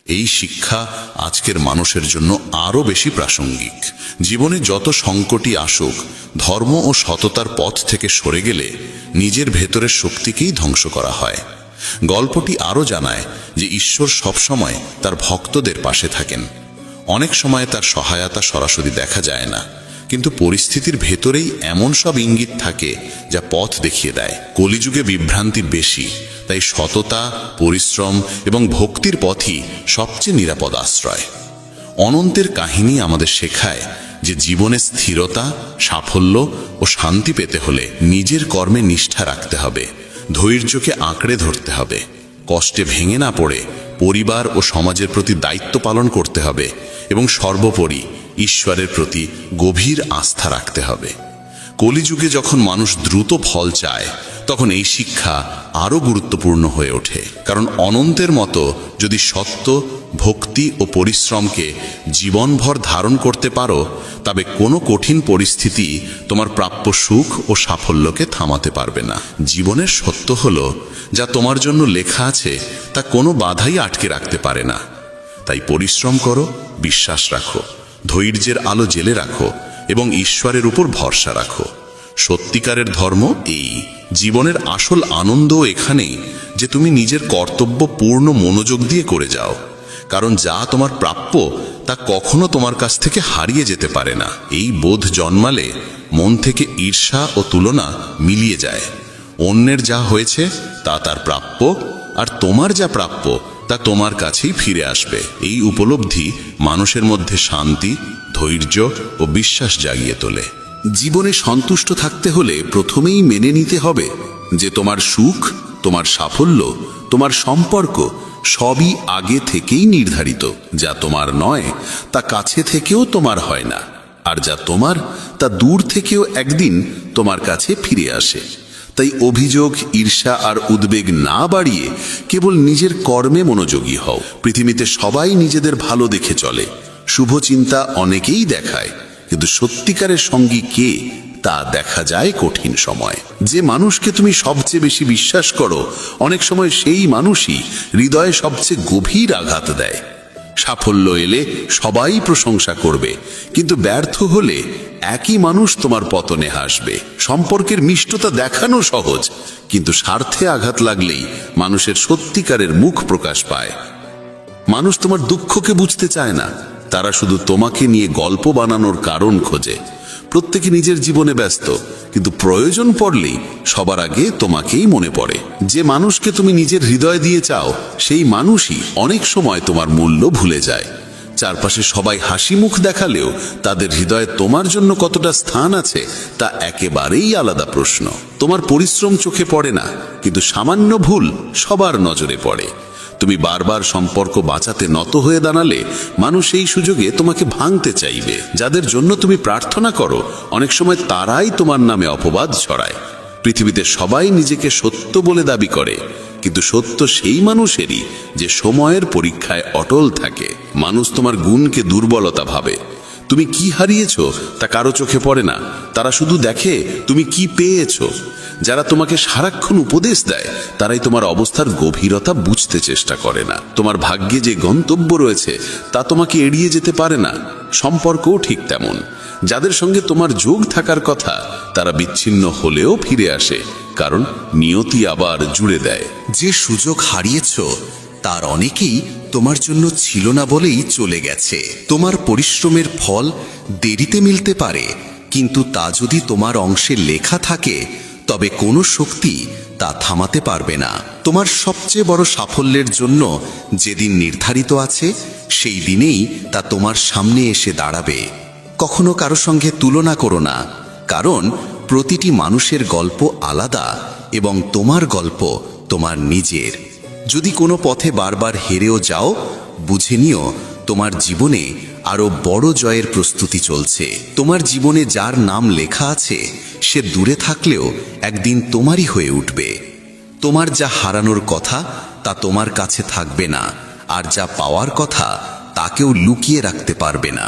এই শিক্ষা আজকের মানুষের জন্য আরও বেশি প্রাসঙ্গিক। জীবনে যত সংকটই আসুক, ধর্ম ও সততার পথ থেকে সরে গেলে নিজের ভেতরের শক্তিকেই ধ্বংস করা হয়। গল্পটি আরও জানায় যে ঈশ্বর সবসময় তার ভক্তদের পাশে থাকেন। অনেক সময় তার সহায়তা সরাসরি দেখা যায় না, কিন্তু পরিস্থিতির ভেতরেই এমন সব ইঙ্গিত থাকে যা পথ দেখিয়ে দেয়। কলিযুগে বিভ্রান্তি বেশি, তাই সততা, পরিশ্রম এবং ভক্তির পথই সবচেয়ে নিরাপদ আশ্রয়। অনন্তের কাহিনী আমাদের শেখায় যে জীবনে স্থিরতা, সাফল্য ও শান্তি পেতে হলে নিজের কর্মে নিষ্ঠা রাখতে হবে, ধৈর্যকে আঁকড়ে ধরতে হবে, কষ্টে ভেঙে না পড়ে পরিবার ও সমাজের প্রতি দায়িত্ব পালন করতে হবে এবং সর্বোপরি ঈশ্বরের প্রতি গভীর আস্থা রাখতে হবে। কলিযুগে যখন মানুষ দ্রুত ফল চায়, তখন এই শিক্ষা আরও গুরুত্বপূর্ণ হয়ে ওঠে। কারণ অনন্তের মতো যদি সত্য, ভক্তি ও পরিশ্রমকে জীবনভর ধারণ করতে পারো, তবে কোনো কঠিন পরিস্থিতি তোমার প্রাপ্য সুখ ও সাফল্যকে থামাতে পারবে না। জীবনের সত্য হলো, যা তোমার জন্য লেখা আছে তা কোনো বাধাই আটকে রাখতে পারে না। তাই পরিশ্রম করো, বিশ্বাস রাখো, ধৈর্যের আলো জেলে রাখো এবং ঈশ্বরের উপর ভরসা রাখো। সত্যিকারের ধর্ম এই। জীবনের আসল আনন্দ এখানেই যে তুমি নিজের কর্তব্য পূর্ণ মনোযোগ দিয়ে করে যাও। কারণ যা তোমার প্রাপ্য তা কখনো তোমার কাছ থেকে হারিয়ে যেতে পারে না। এই বোধ জন্মালে মন থেকে ঈর্ষা ও তুলনা মিলিয়ে যায়। অন্যের যা হয়েছে তা তার প্রাপ্য, আর তোমার যা প্রাপ্য তা তোমার কাছেই ফিরে আসবে। এই উপলব্ধি মানুষের মধ্যে শান্তি, ধৈর্য ও বিশ্বাস জাগিয়ে তোলে। জীবনে সন্তুষ্ট থাকতে হলে প্রথমেই মেনে নিতে হবে যে তোমার সুখ, তোমার সাফল্য, তোমার সম্পর্ক সবই আগে থেকেই নির্ধারিত। যা তোমার নয় তা কাছে থেকেও তোমার হয় না, আর যা তোমার তা দূর থেকেও একদিন তোমার কাছে ফিরে আসে। তাই অভিযোগ, ঈর্ষা আর উদ্বেগ না বাড়িয়ে কেবল নিজের কর্মে মনোযোগী হও। পৃথিবীতে সবাই নিজেদের ভালো দেখে চলে, শুভ চিন্তা অনেকেই দেখায়, কিন্তু সত্যিকারের সঙ্গী কে তা দেখা যায় কঠিন সময়। যে মানুষকে তুমি সবচেয়ে বেশি বিশ্বাস করো, অনেক সময় সেই মানুষই হৃদয়ে সবচেয়ে গভীর আঘাত দেয়। সাফল্য এলে সবাই প্রশংসা করবে, কিন্তু ব্যর্থ হলে একই মানুষ তোমার পতনে হাসবে। সম্পর্কের মিষ্টতা দেখানো সহজ, কিন্তু স্বার্থে আঘাত লাগলেই মানুষের সত্যিকারের মুখ প্রকাশ পায়। মানুষ তোমার দুঃখকে বুঝতে চায় না, তারা শুধু তোমাকে নিয়ে গল্প বানানোর কারণ খোঁজে। প্রত্যেকে নিজের জীবনে ব্যস্ত, কিন্তু প্রয়োজন পড়লেই সবার আগে তোমাকেই মনে পড়ে। যে মানুষকে তুমি নিজের হৃদয় দিয়ে চাও, সেই মানুষই অনেক সময় তোমার মূল্য ভুলে যায়। চারপাশে সবাই হাসি মুখ দেখালেও তাদের হৃদয়ে তোমার জন্য কতটা স্থান আছে তা একেবারেই আলাদা প্রশ্ন। তোমার পরিশ্রম চোখে পড়ে না, কিন্তু সামান্য ভুল সবার নজরে পড়ে। তুমি বারবার সম্পর্ক বাঁচাতে নত হয়ে দাঁড়ালে মানুষ এই সুযোগে তোমাকে ভাঙতে চাইবে। যাদের জন্য তুমি প্রার্থনা করো, অনেক সময় তারাই তোমার নামে অপবাদ ছড়ায়। পৃথিবীতে সবাই নিজেকে সত্য বলে দাবি করে, কিন্তু সত্য সেই মানুষেরই যে সময়ের পরীক্ষায় অটল থাকে। মানুষ তোমার গুণকে দুর্বলতা ভাবে। তুমি কি হারিয়েছো তা কারো চোখে পড়ে না, তারা শুধু দেখে তুমি কি পেয়েছো। যারা তোমাকে সারাক্ষণ উপদেশ দেয়, তারাই তোমার অবস্থার গভীরতা বুঝতে চেষ্টা করে না। তোমার ভাগ্যে যে গন্তব্য রয়েছে তা তোমাকে এড়িয়ে যেতে পারে না। সম্পর্কও ঠিক তেমন। যাদের সঙ্গে তোমার যোগ থাকার কথা, তারা বিচ্ছিন্ন হলেও ফিরে আসে, কারণ নিয়তি আবার জুড়ে দেয়। যে সুযোগ হারিয়েছো তার অনেকেই তোমার জন্য ছিল না বলেই চলে গেছে। তোমার পরিশ্রমের ফল দেরিতে মিলতে পারে, কিন্তু তা যদি তোমার অংশে লেখা থাকে, তবে কোনো শক্তি তা থামাতে পারবে না। তোমার সবচেয়ে বড় সাফল্যের জন্য যেদিন নির্ধারিত আছে, সেই দিনেই তা তোমার সামনে এসে দাঁড়াবে। কখনো কারো সঙ্গে তুলনা করো না, কারণ প্রতিটি মানুষের গল্প আলাদা এবং তোমার গল্প তোমার নিজের। যদি কোনো পথে বারবার হেরেও যাও, বুঝে নিও তোমার জীবনে আরো বড় জয়ের প্রস্তুতি চলছে। তোমার জীবনে যার নাম লেখা আছে, সে দূরে থাকলেও একদিন তোমারই হয়ে উঠবে। তোমার যা হারানোর কথা তা তোমার কাছে থাকবে না, আর যা পাওয়ার কথা তাকেও লুকিয়ে রাখতে পারবে না।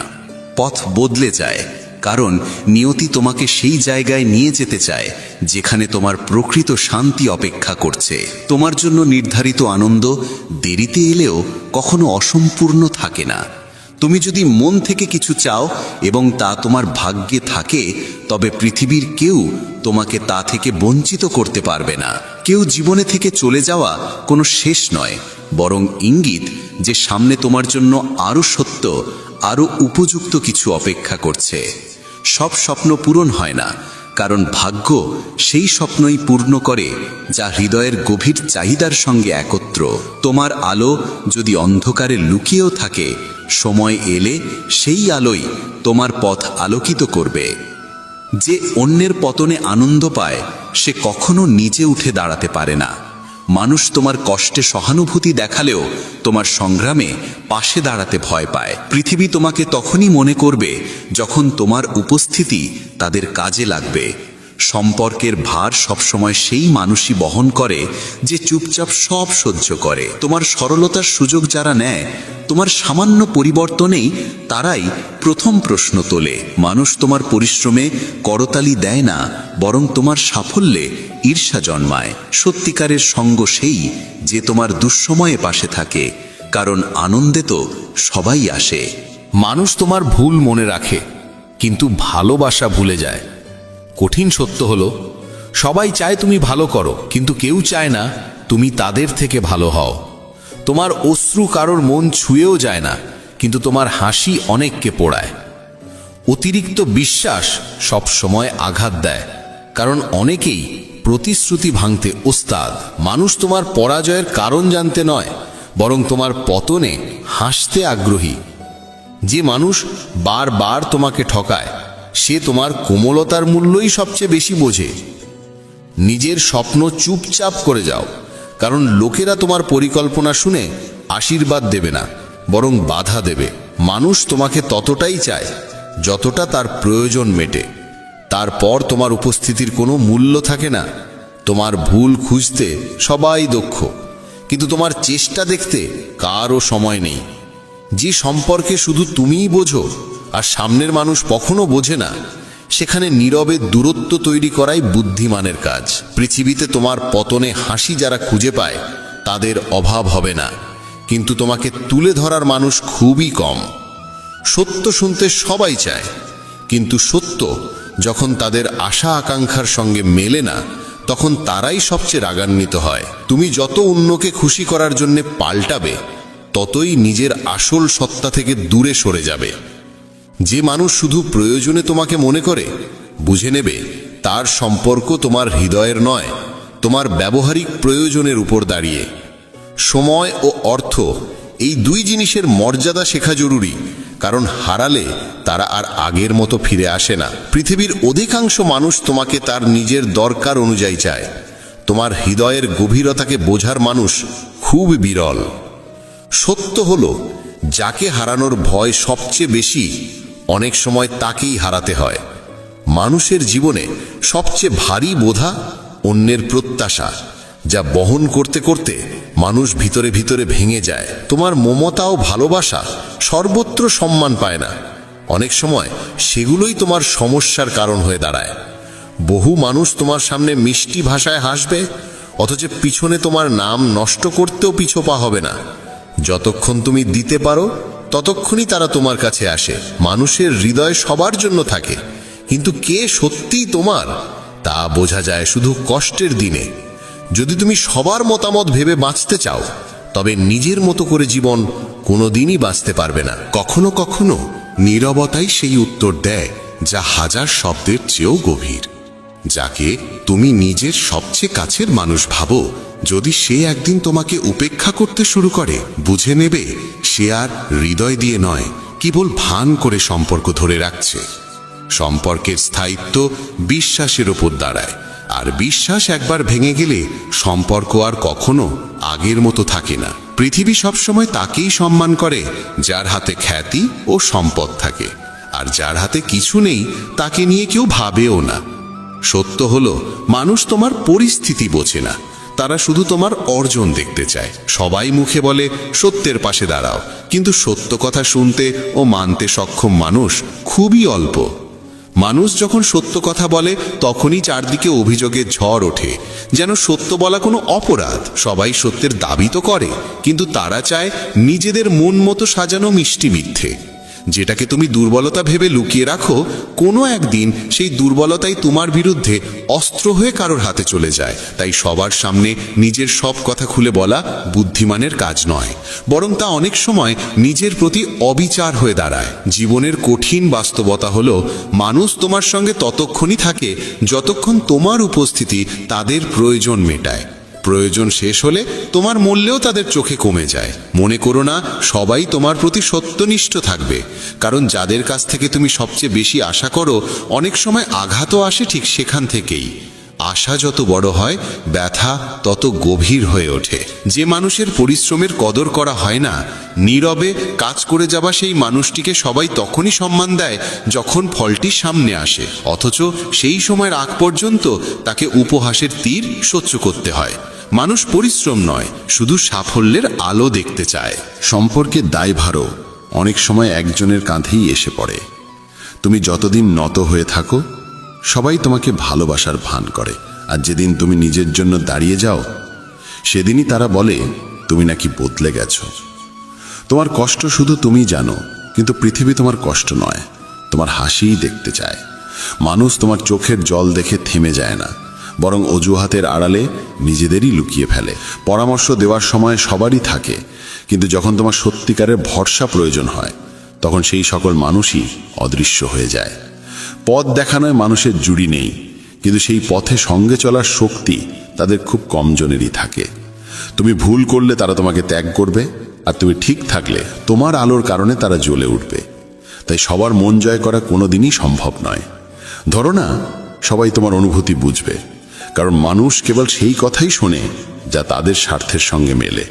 পথ বদলে যায়, কারণ নিয়তি তোমাকে সেই জায়গায় নিয়ে যেতে চায় যেখানে তোমার প্রকৃত শান্তি অপেক্ষা করছে। তোমার জন্য নির্ধারিত আনন্দ দেরিতে এলেও কখনো অসম্পূর্ণ থাকে না। তুমি যদি মন থেকে কিছু চাও এবং তা তোমার ভাগ্যে থাকে, তবে পৃথিবীর কেউ তোমাকে তা থেকে বঞ্চিত করতে পারবে না। কেউ জীবনে থেকে চলে যাওয়া কোনো শেষ নয়, বরং ইঙ্গিত যে সামনে তোমার জন্য আরও সত্য, আরও উপযুক্ত কিছু অপেক্ষা করছে। সব স্বপ্ন পূরণ হয় না, কারণ ভাগ্য সেই স্বপ্নই পূর্ণ করে যা হৃদয়ের গভীর চাহিদার সঙ্গে একত্র। তোমার আলো যদি অন্ধকারে লুকিয়েও থাকে, সময় এলে সেই আলোই তোমার পথ আলোকিত করবে। যে অন্যের পতনে আনন্দ পায়, সে কখনো নিজে উঠে দাঁড়াতে পারে না। মানুষ তোমার কষ্টে সহানুভূতি দেখালেও তোমার সংগ্রামে পাশে দাঁড়াতে ভয় পায়। পৃথিবী তোমাকে তখনই মনে করবে যখন তোমার উপস্থিতি তাদের কাজে লাগবে। সম্পর্কের ভার সবসময় সেই মানুষই বহন করে যে চুপচাপ সব সহ্য করে। তোমার সরলতার সুযোগ যারা নেয়, তোমার সামান্য পরিবর্তনেই তারাই প্রথম প্রশ্ন তোলে। মানুষ তোমার পরিশ্রমে করতালি দেয় না, বরং তোমার সাফল্যে ঈর্ষা জন্মায়। সত্যিকারের সঙ্গ সেই যে তোমার দুঃসময়ে পাশে থাকে, কারণ আনন্দে তো সবাই আসে। মানুষ তোমার ভুল মনে রাখে, কিন্তু ভালোবাসা ভুলে যায়। কঠিন সত্য হলো, সবাই চায় তুমি ভালো করো, কিন্তু কেউ চায় না তুমি তাদের থেকে ভালো হও। তোমার অশ্রু কারোর মন ছুঁয়েও যায় না, কিন্তু তোমার হাসি অনেককে পোড়ায়। অতিরিক্ত বিশ্বাস সব সময় আঘাত দেয়, কারণ অনেকেই প্রতিশ্রুতি ভাঙতে ওস্তাদ। মানুষ তোমার পরাজয়ের কারণ জানতে নয়, বরং তোমার পতনে হাসতে আগ্রহী। যে মানুষ বারবার তোমাকে ঠকায়, সে তোমার কোমলতার মূল্যই সবচেয়ে বেশি বোঝে। নিজের স্বপ্ন চুপচাপ করে যাও, কারণ লোকেরা তোমার পরিকল্পনা শুনে আশীর্বাদ দেবে না, বরং বাধা দেবে। মানুষ তোমাকে ততটাই চায় যতটা তার প্রয়োজন মেটে। তারপর তোমার উপস্থিতির কোনো মূল্য থাকে না। তোমার ভুল খুঁজতে সবাই দক্ষ, কিন্তু তোমার চেষ্টা দেখতে কারও সময় নেই। যে সম্পর্কে শুধু তুমিই বোঝো আর সামনের মানুষ কখনো বোঝে না, সেখানে নীরবে দূরত্ব তৈরি করাই বুদ্ধিমানের কাজ। পৃথিবীতে তোমার পতনে হাসি যারা খুঁজে পায়, তাদের অভাব হবে না, কিন্তু তোমাকে তুলে ধরার মানুষ খুবই কম। সত্য শুনতে সবাই চায়, কিন্তু সত্য যখন তাদের আশা আকাঙ্ক্ষার সঙ্গে মেলে না, তখন তারাই সবচেয়ে রাগান্বিত হয়। তুমি যত অন্যকে খুশি করার জন্য পাল্টাবে, ততই নিজের আসল সত্তা থেকে দূরে সরে যাবে। যে মানুষ শুধু প্রয়োজনে তোমাকে মনে করে, বুঝে নেবে তার সম্পর্ক তোমার হৃদয়ের নয়, তোমার ব্যবহারিক প্রয়োজনের উপর দাঁড়িয়ে। সময় ও অর্থ, এই দুই জিনিসের মর্যাদা শেখা জরুরি, কারণ হারালে তারা আর আগের মতো ফিরে আসে না। পৃথিবীর অধিকাংশ মানুষ তোমাকে তার নিজের দরকার অনুযায়ী চায়। তোমার হৃদয়ের গভীরতাকে বোঝার মানুষ খুব বিরল। সত্য হলো, যাকে হারানোর ভয় সবচেয়ে বেশি, অনেক সময় তাকেই হারাতে হয়। মানুষের জীবনে সবচেয়ে ভারী বোঝা অন্যের প্রত্যাশা, যা বহন করতে করতে মানুষ ভিতরে ভিতরে ভেঙে যায়। তোমার মমতা ও ভালোবাসা সর্বত্র সম্মান পায় না, অনেক সময় সেগুলোই তোমার সমস্যার কারণ হয়ে দাঁড়ায়। বহু মানুষ তোমার সামনে মিষ্টি ভাষায় হাসবে, অথচ পিছনে তোমার নাম নষ্ট করতেও পিছোপা হবে না। যতক্ষণ তুমি দিতে পারো, ততক্ষণই তারা তোমার কাছে আসে। মানুষের হৃদয় সবার জন্য থাকে, কিন্তু কে সত্যিই তোমার তা বোঝা যায় শুধু কষ্টের দিনে। যদি তুমি সবার মতামত ভেবে বাঁচতে চাও, তবে নিজের মতো করে জীবন কোনোদিনই বাঁচতে পারবে না। কখনো কখনো নীরবতাই সেই উত্তর দেয় যা হাজার শব্দের চেয়েও গভীর। যাকে তুমি নিজের সবচেয়ে কাছের মানুষ ভাবো, যদি সে একদিন তোমাকে উপেক্ষা করতে শুরু করে, বুঝে নেবে সে আর হৃদয় দিয়ে নয়, কেবল ভান করে সম্পর্ক ধরে রাখছে। সম্পর্কের স্থায়িত্ব বিশ্বাসের ওপর দাঁড়ায়, আর বিশ্বাস একবার ভেঙে গেলে সম্পর্ক আর কখনো আগের মতো থাকে না। পৃথিবী সবসময় তাকেই সম্মান করে যার হাতে খ্যাতি ও সম্পদ থাকে, আর যার হাতে কিছু নেই তাকে নিয়ে কেউ ভাবেও না। সত্য হলো, মানুষ তোমার পরিস্থিতি বোঝে না, তারা শুধু তোমার অর্জন দেখতে চায়। সবাই মুখে বলে সত্যের পাশে দাঁড়াও, কিন্তু সত্য কথা শুনতে ও মানতে সক্ষম মানুষ খুবই অল্প। মানুষ যখন সত্য কথা বলে তখনই চারদিকে অভিযোগের ঝড় ওঠে, যেন সত্য বলা কোনো অপরাধ। সবাই সত্যের দাবি তো করে, কিন্তু তারা চায় নিজেদের মন মতো সাজানো মিষ্টি মিথ্যে। যেটাকে তুমি দুর্বলতা ভেবে লুকিয়ে রাখো, কোনো একদিন সেই দুর্বলতাই তোমার বিরুদ্ধে অস্ত্র হয়ে কারোর হাতে চলে যায়। তাই সবার সামনে নিজের সব কথা খুলে বলা বুদ্ধিমানের কাজ নয়, বরং তা অনেক সময় নিজের প্রতি অবিচার হয়ে দাঁড়ায়। জীবনের কঠিন বাস্তবতা হলো, মানুষ তোমার সঙ্গে ততক্ষণই থাকে যতক্ষণ তোমার উপস্থিতি তাদের প্রয়োজন মেটায়। প্রয়োজন শেষ হলে তোমার মূল্যও তাদের চোখে কমে যায়। মনে করো না সবাই তোমার প্রতি সত্যনিষ্ঠ থাকবে, কারণ যাদের কাছ থেকে তুমি সবচেয়ে বেশি আশা করো, অনেক সময় আঘাতও আসে ঠিক সেখান থেকেই। আশা যত বড় হয়, ব্যথা তত গভীর হয়ে ওঠে। যে মানুষের পরিশ্রমের কদর করা হয় না, নীরবে কাজ করে যাওয়া সেই মানুষটিকে সবাই তখনই সম্মান দেয় যখন ফলটি সামনে আসে, অথচ সেই সময়ের আগ পর্যন্ত তাকে উপহাসের তীর সহ্য করতে হয়। মানুষ পরিশ্রম নয়, শুধু সাফল্যের আলো দেখতে চায়। সম্পর্কের দায়ভারও অনেক সময় একজনের কাঁধেই এসে পড়ে। তুমি যতদিন নত হয়ে থাকো, সবাই তোমাকে ভালোবাসার ভান করে, আর যেদিন তুমি নিজের জন্য দাঁড়িয়ে যাও, সেদিনই তারা বলে তুমি নাকি বদলে গেছো। তোমার কষ্ট শুধু তুমি জানো, কিন্তু পৃথিবী তোমার কষ্ট নয়, তোমার হাসিই দেখতে চায়। মানুষ তোমার চোখের জল দেখে থেমে যায় না, বরং অজুহাতের আড়ালে নিজেদেরই লুকিয়ে ফেলে। পরামর্শ দেওয়ার সময় সবারই থাকে, কিন্তু যখন তোমার সত্যিকারের ভরসা প্রয়োজন হয়, তখন সেই সকল মানুষই অদৃশ্য হয়ে যায়। পথ দেখানোয় মানুষের জুড়ি নেই, কিন্তু সেই পথে সঙ্গে চলার শক্তি তাদের খুব কমজনেরই থাকে। তুমি ভুল করলে তারা তোমাকে ত্যাগ করবে, আর তুমি ঠিক থাকলে তোমার আলোর কারণে তারা জ্বলে উঠবে। তাই সবার মন জয় করা কোনোদিনই সম্ভব নয়। ধরো না সবাই তোমার অনুভূতি বুঝবে, কারণ মানুষ কেবল সেই কথাই শোনে যা তাদের স্বার্থের সঙ্গে মেলে।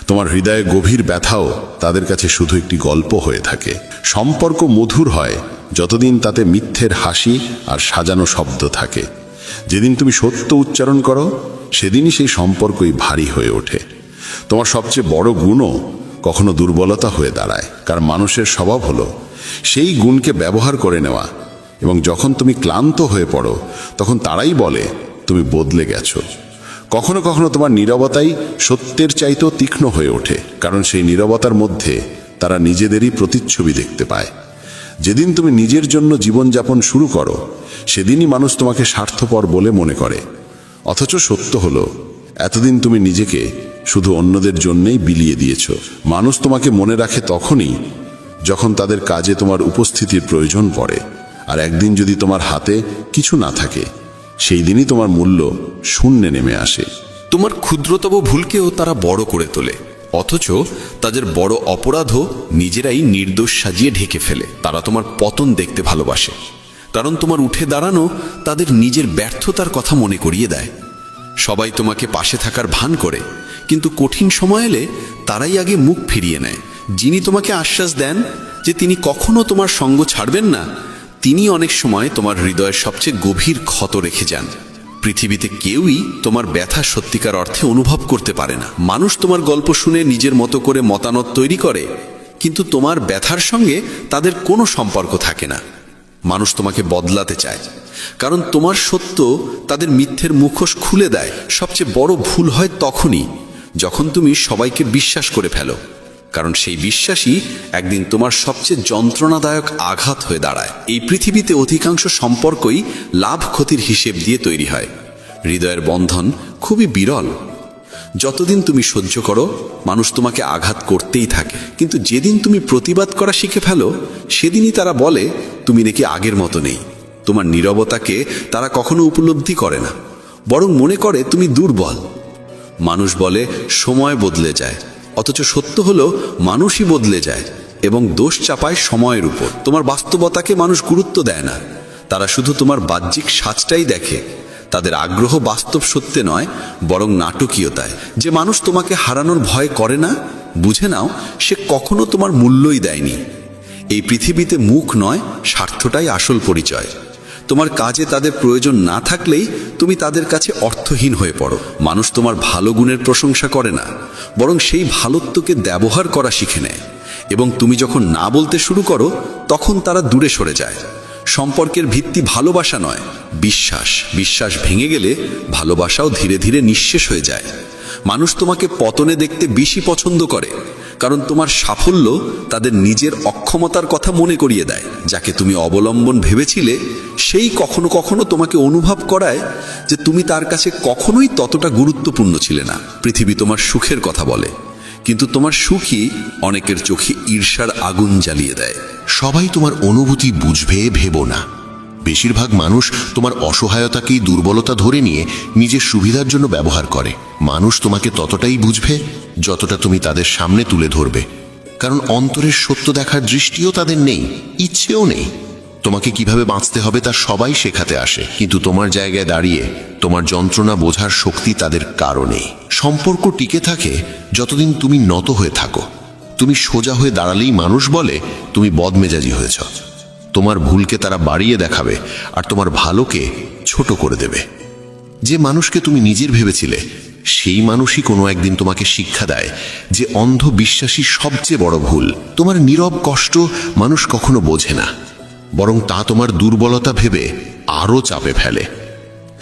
তোমার হৃদয়ে গভীর ব্যথাও তাদের কাছে শুধু একটি গল্প হয়ে থাকে। সম্পর্ক মধুর হয় যতদিন তাতে মিথ্যের হাসি আর সাজানো শব্দ থাকে। যেদিন তুমি সত্য উচ্চারণ করো, সেদিনই সেই সম্পর্কই ভারী হয়ে ওঠে। তোমার সবচেয়ে বড় গুণও কখনো দুর্বলতা হয়ে দাঁড়ায়, কারণ মানুষের স্বভাব হলো সেই গুণকে ব্যবহার করে নেওয়া। এবং যখন তুমি ক্লান্ত হয়ে পড়ো, তখন তারাই বলে তুমি বদলে গেছো। কখনো কখনো তোমার নীরবতাই সত্যের চাইতেও তীক্ষ্ণ হয়ে ওঠে, কারণ সেই নীরবতার মধ্যে তারা নিজেদেরই প্রতিচ্ছবি দেখতে পায়। যেদিন তুমি নিজের জন্য জীবনযাপন শুরু করো, সেদিনই মানুষ তোমাকে স্বার্থপর বলে মনে করে। অথচ সত্য হলো, এতদিন তুমি নিজেকে শুধু অন্যদের জন্যেই বিলিয়ে দিয়েছ। মানুষ তোমাকে মনে রাখে তখনই যখন তাদের কাজে তোমার উপস্থিতির প্রয়োজন পড়ে, আর একদিন যদি তোমার হাতে কিছু না থাকে, সেই দিনই তোমার মূল্য শূন্যে নেমে আসে। তোমার ক্ষুদ্রতম ভুলকেও তারা বড় করে তোলে, অথচ তাদের বড় অপরাধও নিজেরাই নির্দোষ সাজিয়ে ঢেকে ফেলে। তারা তোমার পতন দেখতে ভালোবাসে, কারণ তোমার উঠে দাঁড়ানো তাদের নিজের ব্যর্থতার কথা মনে করিয়ে দেয়। সবাই তোমাকে পাশে থাকার ভান করে, কিন্তু কঠিন সময় এলে তারাই আগে মুখ ফিরিয়ে নেয়। যিনি তোমাকে আশ্বাস দেন যে তিনি কখনো তোমার সঙ্গ ছাড়বেন না, তিনি অনেক সময় তোমার হৃদয়ের সবচেয়ে গভীর ক্ষত রেখে যান। পৃথিবীতে কেউই তোমার ব্যথা সত্যিকার অর্থে অনুভব করতে পারে না। মানুষ তোমার গল্প শুনে নিজের মতো করে মতামত তৈরি করে, কিন্তু তোমার ব্যথার সঙ্গে তাদের কোনো সম্পর্ক থাকে না। মানুষ তোমাকে বদলাতে চায়, কারণ তোমার সত্য তাদের মিথ্যের মুখোশ খুলে দেয়। সবচেয়ে বড় ভুল হয় তখনই যখন তুমি সবাইকে বিশ্বাস করে ফেলো, কারণ সেই বিশ্বাসই একদিন তোমার সবচেয়ে যন্ত্রণাদায়ক আঘাত হয়ে দাঁড়ায়। এই পৃথিবীতে অধিকাংশ সম্পর্কই লাভ ক্ষতির হিসেব দিয়ে তৈরি হয়। হৃদয়ের বন্ধন খুবই বিরল। যতদিন তুমি সহ্য করো, মানুষ তোমাকে আঘাত করতেই থাকে, কিন্তু যেদিন তুমি প্রতিবাদ করা শিখে ফেলো, সেদিনই তারা বলে তুমি নাকি আগের মতো নেই। তোমার নীরবতাকে তারা কখনো উপলব্ধি করে না, বরং মনে করে তুমি দুর্বল। মানুষ বলে সময় বদলে যায়, অথচ সত্য হলো মানুষই বদলে যায় এবং দোষ চাপায় সময়ের উপর। তোমার বাস্তবতাকে মানুষ গুরুত্ব দেয় না, তারা শুধু তোমার বাহ্যিক সাজটাই দেখে। তাদের আগ্রহ বাস্তব সত্যে নয়, বরং নাটকীয়তায়। যে মানুষ তোমাকে হারানোর ভয় করে না, বুঝে নাও সে কখনো তোমার মূল্যই দেয়নি। এই পৃথিবীতে মুখ নয়, স্বার্থটাই আসল পরিচয়। তোমার কাজে তাদের প্রয়োজন না থাকলেই তুমি তাদের কাছে অর্থহীন হয়ে পড়ো। মানুষ তোমার ভালো গুণের প্রশংসা করে না, বরং সেই ভালোত্বকে ব্যবহার করা শিখে নেয়। এবং তুমি যখন না বলতে শুরু করো, তখন তারা দূরে সরে যায়। সম্পর্কের ভিত্তি ভালোবাসা নয়, বিশ্বাস। বিশ্বাস ভেঙে গেলে ভালোবাসাও ধীরে ধীরে নিঃশেষ হয়ে যায়। মানুষ তোমাকে পতনে দেখতে বেশি পছন্দ করে, কারণ তোমার সাফল্য তাদের নিজের অক্ষমতার কথা মনে করিয়ে দেয়। যাকে তুমি অবলম্বন ভেবেছিলে, সেই কখনো কখনো তোমাকে অনুভব করায় যে তুমি তার কাছে কখনোই ততটা গুরুত্বপূর্ণ ছিলে না। পৃথিবী তোমার সুখের কথা বলে, কিন্তু তোমার সুখই অনেকের চোখে ঈর্ষার আগুন জ্বালিয়ে দেয়। সবাই তোমার অনুভূতি বুঝবে ভেবো না। বেশিরভাগ মানুষ তোমার অসহায়তাকেই দুর্বলতা ধরে নিয়ে নিজের সুবিধার জন্য ব্যবহার করে। মানুষ তোমাকে ততটাই বুঝবে যতটা তুমি তাদের সামনে তুলে ধরবে, কারণ অন্তরের সত্য দেখার দৃষ্টিও তাদের নেই, ইচ্ছেও নেই। তোমাকে কিভাবে বাঁচতে হবে তা সবাই শেখাতে আসে, কিন্তু তোমার জায়গায় দাঁড়িয়ে তোমার যন্ত্রণা বোঝার শক্তি তাদের কারণে। সম্পর্ক টিকে থাকে যতদিন তুমি নত হয়ে থাকো। তুমি সোজা হয়ে দাঁড়ালেই মানুষ বলে তুমি বদমেজাজি হয়েছ। তোমার ভুলকে তারা বাড়িয়ে দেখাবে আর তোমার ভালোকে ছোট করে দেবে। যে মানুষকে তুমি নিজের ভেবেছিলে, সেই মানুষই কোনো একদিন তোমাকে শিক্ষা দেয় যে অন্ধ বিশ্বাসী সবচেয়ে বড় ভুল। তোমার নীরব কষ্ট মানুষ কখনো বোঝে না, বরং তা তোমার দুর্বলতা ভেবে আরও চাপে ফেলে।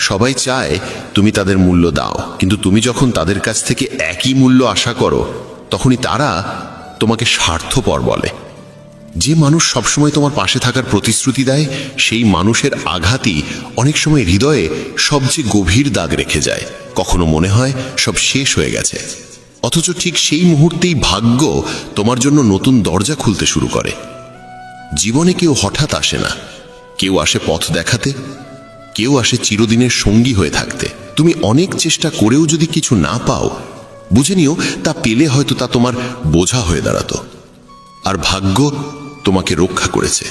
সবাই চায় তুমি তাদের মূল্য দাও, কিন্তু তুমি যখন তাদের কাছ থেকে একই মূল্য আশা করো, তখনই তারা তোমাকে স্বার্থপর বলে। যে মানুষ সবসময় তোমার পাশে থাকার প্রতিশ্রুতি দেয়, সেই মানুষের আঘাতই অনেক সময় হৃদয়ে সবচেয়ে গভীর দাগ রেখে যায়। কখনো মনে হয় সব শেষ হয়ে গেছে, অথচ ঠিক সেই মুহূর্তেই ভাগ্য তোমার জন্য নতুন দরজা খুলতে শুরু করে। জীবনে কেউ হঠাৎ আসে না, কেউ আসে পথ দেখাতে, কেউ আসে চিরদিনের সঙ্গী হয়ে থাকতে। তুমি অনেক চেষ্টা করেও যদি কিছু না পাও, বুঝে নিও তা পেলে হয়তো তা তোমার বোঝা হয়ে দাঁড়াতো, আর ভাগ্য তোমাকে রক্ষা করেছে।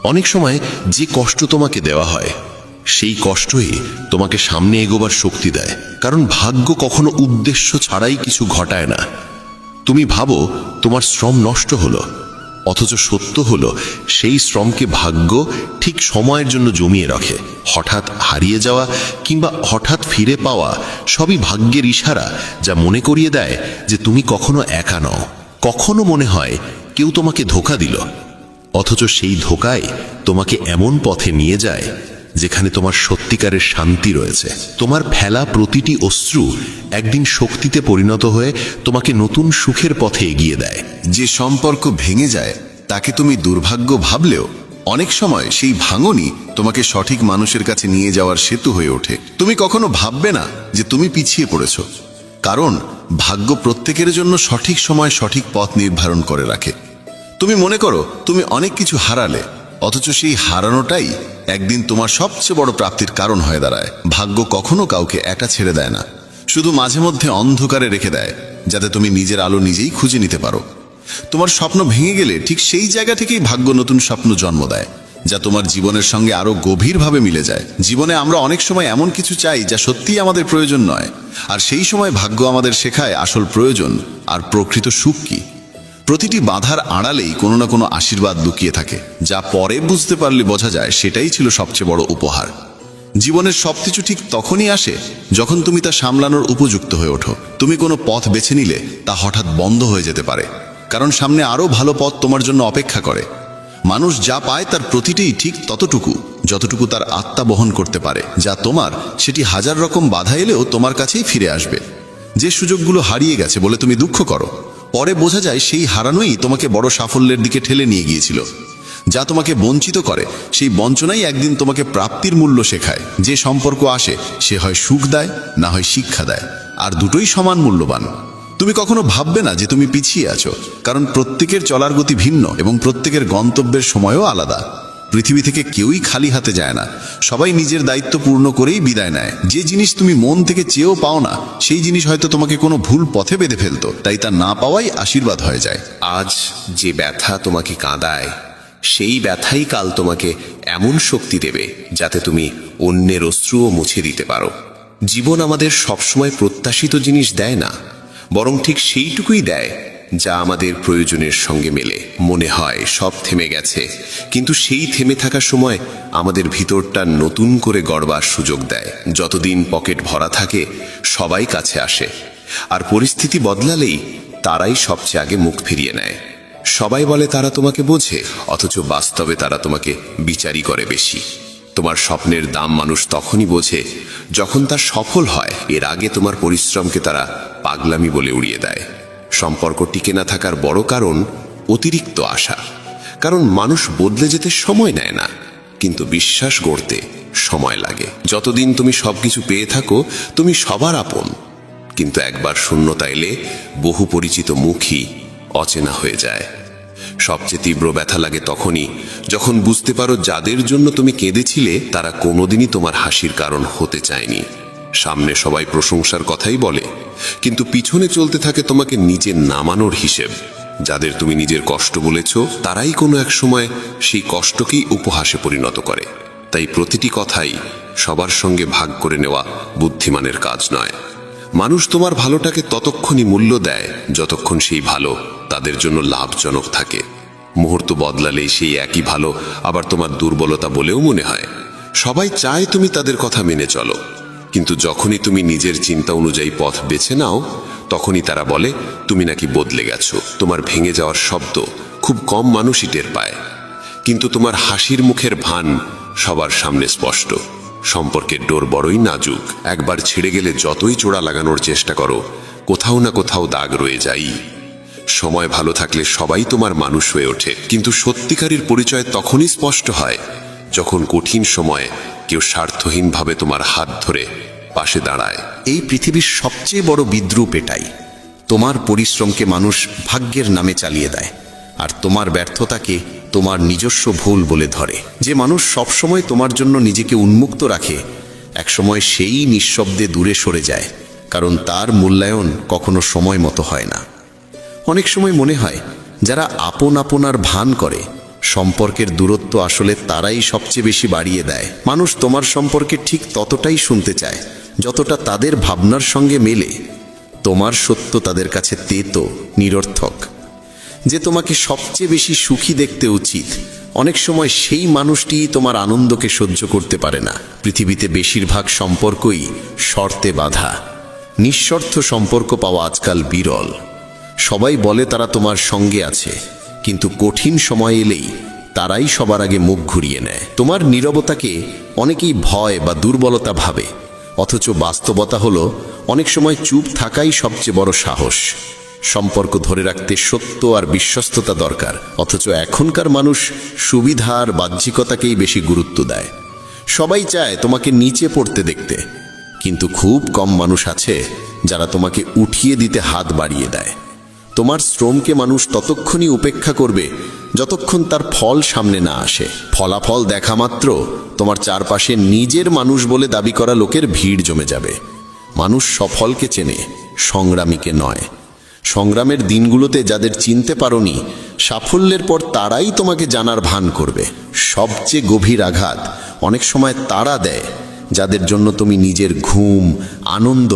অনেক সময় যে কষ্ট তোমাকে দেওয়া হয়, সেই কষ্টই তোমাকে সামনে এগোবার শক্তি দেয়, কারণ ভাগ্য কখনো উদ্দেশ্য ছাড়াই কিছু ঘটায় না। তুমি ভাবো তোমার শ্রম নষ্ট হলো, অথচ সত্য হলো সেই শ্রমকে ভাগ্য ঠিক সময়ের জন্য জমিয়ে রাখে। হঠাৎ হারিয়ে যাওয়া কিংবা হঠাৎ ফিরে পাওয়া সবই ভাগ্যের ইশারা, যা মনে করিয়ে দেয় যে তুমি কখনো একা নও। কখনো মনে হয় কেউ তোমাকে ধোঁকা দিল, অথচ সেই ধোঁকায় তোমাকে এমন পথে নিয়ে যায় যেখানে তোমার সত্যিকারের শান্তি রয়েছে। তোমার ফেলা প্রতিটি অশ্রু একদিন শক্তিতে পরিণত হয়ে তোমাকে নতুন সুখের পথে এগিয়ে দেয়। যে সম্পর্ক ভেঙে যায় তাকে তুমি দুর্ভাগ্য ভাবলেও অনেক সময় সেই ভাঙনই তোমাকে সঠিক মানুষের কাছে নিয়ে যাওয়ার সেতু হয়ে ওঠে। তুমি কখনো ভাববে না যে তুমি পিছিয়ে পড়েছ, কারণ ভাগ্য প্রত্যেকের জন্য সঠিক সময় সঠিক পথ নির্ধারণ করে রাখে। তুমি মনে করো তুমি অনেক কিছু হারালে, অথচ সেই হারানোটাই একদিন তোমার সবচেয়ে বড় প্রাপ্তির কারণ হয়ে দাঁড়ায়। ভাগ্য কখনো কাউকে একা ছেড়ে দেয় না, শুধু মাঝে মধ্যে অন্ধকারে রেখে দেয়, যাতে তুমি নিজের আলো নিজেই খুঁজে নিতে পারো। তোমার স্বপ্ন ভেঙে গেলে ঠিক সেই জায়গা থেকেই ভাগ্য নতুন স্বপ্ন জন্ম দেয়, যা তোমার জীবনের সঙ্গে আরো গভীরভাবে মিলে যায়। জীবনে আমরা অনেক সময় এমন কিছু চাই যা সত্যিই আমাদের প্রয়োজন নয়, আর সেই সময় ভাগ্য আমাদের শেখায় আসল প্রয়োজন আর প্রকৃত সুখ কি। প্রতিটি বাধার আড়ালেই কোনো না কোনো আশীর্বাদ লুকিয়ে থাকে, যা পরে বুঝতে পারলে বোঝা যায় সেটাই ছিল সবচেয়ে বড় উপহার। জীবনের সবকিছু ঠিক তখনই আসে যখন তুমি তা সামলানোর উপযুক্ত হয়ে ওঠো। তুমি কোনো পথ বেছে নিলে তা হঠাৎ বন্ধ হয়ে যেতে পারে, কারণ সামনে আরো ভালো পথ তোমার জন্য অপেক্ষা করে। মানুষ যা পায় তার প্রতিটিই ঠিক ততটুকু যতটুকু তার আত্মা বহন করতে পারে। যা তোমার, সেটি হাজার রকম বাধা এলেও তোমার কাছেই ফিরে আসবে। যে সুযোগগুলো হারিয়ে গেছে বলে তুমি দুঃখ করো, পরে বোঝা যায় সেই হারানোই তোমাকে বড় সাফল্যের দিকে ঠেলে নিয়ে গিয়েছিল। যা তোমাকে বঞ্চিত করে, সেই বঞ্চনাই একদিন তোমাকে প্রাপ্তির মূল্য শেখায়। যে সম্পর্ক আসে সে হয় সুখ দেয়, না হয় শিক্ষা দেয়, আর দুটোই সমান মূল্যবান। তুমি কখনো ভাববে না যে তুমি পিছিয়ে আছো, কারণ প্রত্যেকের চলার গতি ভিন্ন এবং প্রত্যেকের গন্তব্যের সময়ও আলাদা। পৃথিবী থেকে কেউই খালি হাতে যায় না, সবাই নিজের দায়িত্ব পূর্ণ করেই বিদায় নেয়। যে জিনিস তুমি মন থেকে চেয়েও পাও না, সেই জিনিস হয়তো তোমাকে কোনো ভুল পথে বেঁধে ফেলতো, তাই তা না পাওয়াই আশীর্বাদ হয়ে যায়। আজ যে ব্যথা তোমাকে কাঁদায়, সেই ব্যথাই কাল তোমাকে এমন শক্তি দেবে যাতে তুমি অন্যের অশ্রুও মুছে দিতে পারো। জীবন আমাদের সবসময় প্রত্যাশিত জিনিস দেয় না, বরং ঠিক সেইটুকুই দেয় যা আমাদের প্রয়োজনের সঙ্গে মেলে। মনে হয় সব থেমে গেছে, কিন্তু সেই থেমে থাকার সময় আমাদের ভিতরটা নতুন করে গড়বার সুযোগ দেয়। যতদিন পকেট ভরা থাকে সবাই কাছে আসে, আর পরিস্থিতি বদলালেই তারাই সবচেয়ে আগে মুখ ফিরিয়ে নেয়। সবাই বলে তারা তোমাকে বোঝে, অথচ বাস্তবে তারা তোমাকে বিচারই করে বেশি। তোমার স্বপ্নের দাম মানুষ তখনই বোঝে যখন তা সফল হয়। এর আগে তোমার পরিশ্রমকে তারা পাগলামি বলে উড়িয়ে দেয়। সম্পর্ক টিকে না থাকার বড় কারণ অতিরিক্ত আশা। কারণ মানুষ বদলে যেতে সময় নেয় না, কিন্তু বিশ্বাস গড়তে সময় লাগে। যতদিন তুমি সবকিছু পেয়ে থাকো তুমি সবার আপন, কিন্তু একবার শূন্যতা এলে বহু পরিচিত মুখই অচেনা হয়ে যায়। সবচেয়ে তীব্র ব্যথা লাগে তখনই যখন বুঝতে পারো যাদের জন্য তুমি কেঁদেছিলে তারা কোনোদিনই তোমার হাসির কারণ হতে চায়নি। সামনে সবাই প্রশংসার কথাই বলে, কিন্তু পিছনে চলতে থাকে তোমাকে নিচে নামানোর হিসেব। যাদের তুমি নিজের কষ্ট বলেছ তারাই কোনো এক সময় সেই কষ্টকেই উপহাসে পরিণত করে। তাই প্রতিটি কথাই সবার সঙ্গে ভাগ করে নেওয়া বুদ্ধিমানের কাজ নয়। মানুষ তোমার ভালোটাকে ততক্ষণই মূল্য দেয় যতক্ষণ সেই ভালো তাদের জন্য লাভজনক থাকে। মুহূর্ত বদলালেই সেই একই ভালো আবার তোমার দুর্বলতা বলেও মনে হয়। সবাই চায় তুমি তাদের কথা মেনে চলো, কিন্তু যখনই তুমি নিজের চিন্তা অনুযায়ী পথ বেছে নাও তখনই তারা বলে তুমি নাকি বদলে গেছো। তোমার ভেঙে যাওয়ার শব্দ খুব কম মানুষই টের পায়, কিন্তু তোমার হাসির মুখের ভান সবার সামনে স্পষ্ট। সম্পর্কের ডোর বড়ই নাজুক। একবার ছিঁড়ে গেলে যতই জোড়া লাগানোর চেষ্টা করো কোথাও না কোথাও দাগ রয়ে যায়। সময় ভালো থাকলে সবাই তোমার মানুষ হয়ে ওঠে, কিন্তু সত্যিকারের পরিচয় তখনই স্পষ্ট হয় যখন কঠিন সময়ে কেউ স্বার্থহীনভাবে তোমার হাত ধরে পাশে দাঁড়ায়। এই পৃথিবীর সবচেয়ে বড় বিদ্রূপ এটাই, তোমার পরিশ্রমকে মানুষ ভাগ্যের নামে চালিয়ে দেয়, আর তোমার ব্যর্থতাকে তোমার নিজস্ব ভুল বলে ধরে। যে মানুষ সবসময় তোমার জন্য নিজেকে উন্মুক্ত রাখে একসময় সেই নিঃশব্দে দূরে সরে যায়, কারণ তার মূল্যায়ন কখনো সময় মতো হয় না। অনেক সময় মনে হয় যারা আপন আপনার ভান করে সম্পর্কের দূরত্ব আসলে তারাই সবচেয়ে বেশি বাড়িয়ে দেয়। মানুষ তোমার সম্পর্কে ঠিক ততটাই শুনতে চায় যতটা তাদের ভাবনার সঙ্গে মেলে। তোমার সত্য তাদের কাছে তেতো, নিরর্থক। যে তোমাকে সবচেয়ে বেশি সুখী দেখতে উচিত অনেক সময় সেই মানুষটিই তোমার আনন্দকে সহ্য করতে পারে না। পৃথিবীতে বেশিরভাগ সম্পর্কই শর্তে বাঁধা। নিঃশর্ত সম্পর্ক পাওয়া আজকাল বিরল। সবাই বলে তারা তোমার সঙ্গে আছে, কিন্তু কঠিন সময় এলেই তারাই সবার আগে মুখ ঘুরিয়ে নেয়। তোমার নীরবতাকে অনেকেই ভয় বা দুর্বলতা ভাবে, অথচ বাস্তবতা হলো অনেক সময় চুপ থাকাই সবচেয়ে বড় সাহস। সম্পর্ক ধরে রাখতে সত্য আর বিশ্বস্ততা দরকার, অথচ এখনকার মানুষ সুবিধা আর বাহ্যিকতাকেই বেশি গুরুত্ব দেয়। সবাই চায় তোমাকে নিচে পড়তে দেখতে, কিন্তু খুব কম মানুষ আছে যারা তোমাকে উঠিয়ে দিতে হাত বাড়িয়ে দেয়। তোমার শ্রমকে মানুষ ততক্ষণই উপেক্ষা করবে যতক্ষণ তার ফল সামনে না আসে। ফলাফল দেখা মাত্র তোমার চারপাশে নিজের মানুষ বলে দাবি করা লোকের ভিড় জমে যাবে। মানুষ সফলকে চেনে, সংগ্রামীকে নয়। সংগ্রামের দিনগুলোতে যাদের চিনতে পারোনি, সাফল্যের পর তারাই তোমাকে জানার ভান করবে। সবচেয়ে গভীর আঘাত অনেক সময় তারা দেয় যাদের জন্য তুমি নিজের ঘুম, আনন্দ,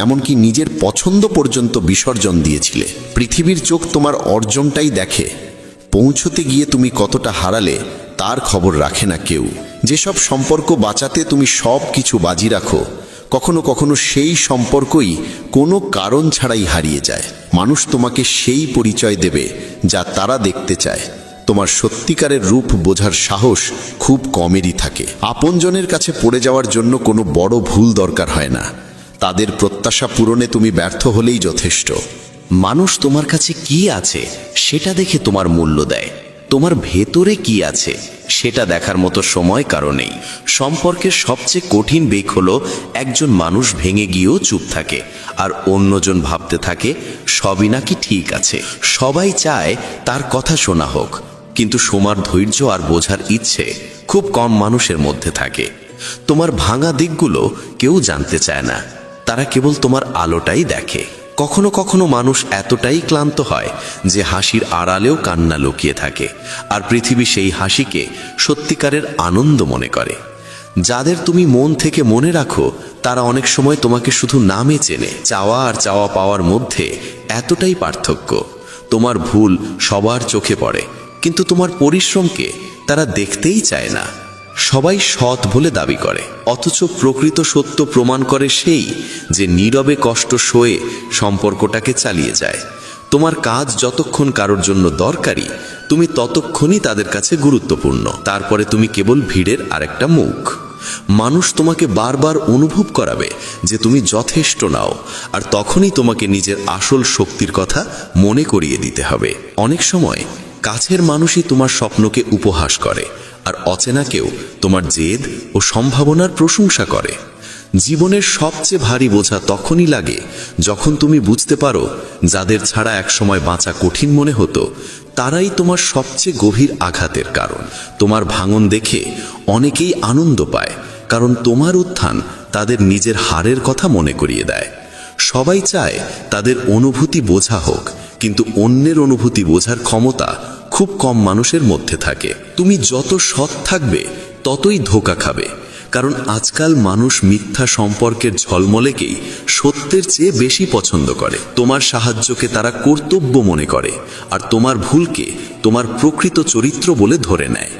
এমনকি নিজের পছন্দ পর্যন্ত বিসর্জন দিয়েছিলে। পৃথিবীর চোখ তোমার অর্জনটাই দেখে, পৌঁছতে গিয়ে তুমি কতটা হারালে তার খবর রাখে না কেউ। যেসব সম্পর্ক বাঁচাতে তুমি সব কিছু বাজি রাখো, কখনো কখনো সেই সম্পর্কই কোনো কারণ ছাড়াই হারিয়ে যায়। মানুষ তোমাকে সেই পরিচয় দেবে যা তারা দেখতে চায়। তোমার সত্যিকারের রূপ বোঝার সাহস খুব কমেরই থাকে। আপনজনের কাছে পড়ে যাওয়ার জন্য কোনো বড় ভুল দরকার হয় না। তাদের প্রত্যাশা পূরণে তুমি ব্যর্থ হলেই যথেষ্ট। মানুষ তোমার কাছে কি আছে সেটা দেখে তোমার মূল্য দেয়, তোমার ভেতরে কি আছে সেটা দেখার মতো সময় কারো নেই। সম্পর্কের সবচেয়ে কঠিন বেগ হলো একজন মানুষ ভেঙে গিয়েও চুপ থাকে, আর অন্যজন ভাবতে থাকে সবই নাকি ঠিক আছে। সবাই চায় তার কথা শোনা হোক, কিন্তু শোনার ধৈর্য আর বোঝার ইচ্ছে খুব কম মানুষের মধ্যে থাকে। তোমার ভাঙা দিকগুলো কেউ জানতে চায় না, তারা কেবল তোমার আলোটাই দেখে। কখনো কখনো মানুষ এতটাই ক্লান্ত হয় যে হাসির আড়ালেও কান্না লুকিয়ে থাকে, আর পৃথিবী সেই হাসিকে সত্যিকারের আনন্দ মনে করে। যাদের তুমি মন থেকে মনে রাখো তারা অনেক সময় তোমাকে শুধু নামে চেনে। চাওয়া আর চাওয়া পাওয়ার মধ্যে এতটাই পার্থক্য। তোমার ভুল সবার চোখে পড়ে, কিন্তু তোমার পরিশ্রমকে তারা দেখতেই চায় না। সবাই সৎ বলে দাবি করে, অথচ প্রকৃত সত্য প্রমাণ করে সেই যে নীরবে কষ্ট সয়ে সম্পর্কটাকে চালিয়ে যায়। তোমার কাজ যতক্ষণ কারোর জন্য দরকারি, তুমি ততক্ষণই তাদের কাছে গুরুত্বপূর্ণ। তারপরে তুমি কেবল ভিড়ের আরেকটা মুখ। মানুষ তোমাকে বারবার অনুভব করাবে যে তুমি যথেষ্ট নাও, আর তখনই তোমাকে নিজের আসল শক্তির কথা মনে করিয়ে দিতে হবে। অনেক সময় কাছের মানুষই তোমার স্বপ্নকে উপহাস করে, আর অচেনা কেউ তোমার জেদ ও সম্ভাবনার প্রশংসা করে। জীবনের সবচেয়ে ভারী বোঝা তখনই লাগে যখন তুমি বুঝতে পারো যাদের ছাড়া একসময় বাঁচা কঠিন মনে হতো, তারাই তোমার সবচেয়ে গভীর আঘাতের কারণ। তোমার ভাঙন দেখে অনেকেই আনন্দ পায়, কারণ তোমার উত্থান তাদের নিজের হারের কথা মনে করিয়ে দেয়। সবাই চায় তাদের অনুভূতি বোঝা হোক, কিন্তু অন্যের অনুভূতি বোঝার ক্ষমতা খুব কম মানুষের মধ্যে থাকে। তুমি যত সৎ থাকবে ততই ধোঁকা খাবে, কারণ আজকাল মানুষ মিথ্যা সম্পর্কের ঝলমলেকেই সত্যের চেয়ে বেশি পছন্দ করে। তোমার সাহায্যকে তারা কর্তব্য মনে করে, আর তোমার ভুলকে তোমার প্রকৃত চরিত্র বলে ধরে নেয়।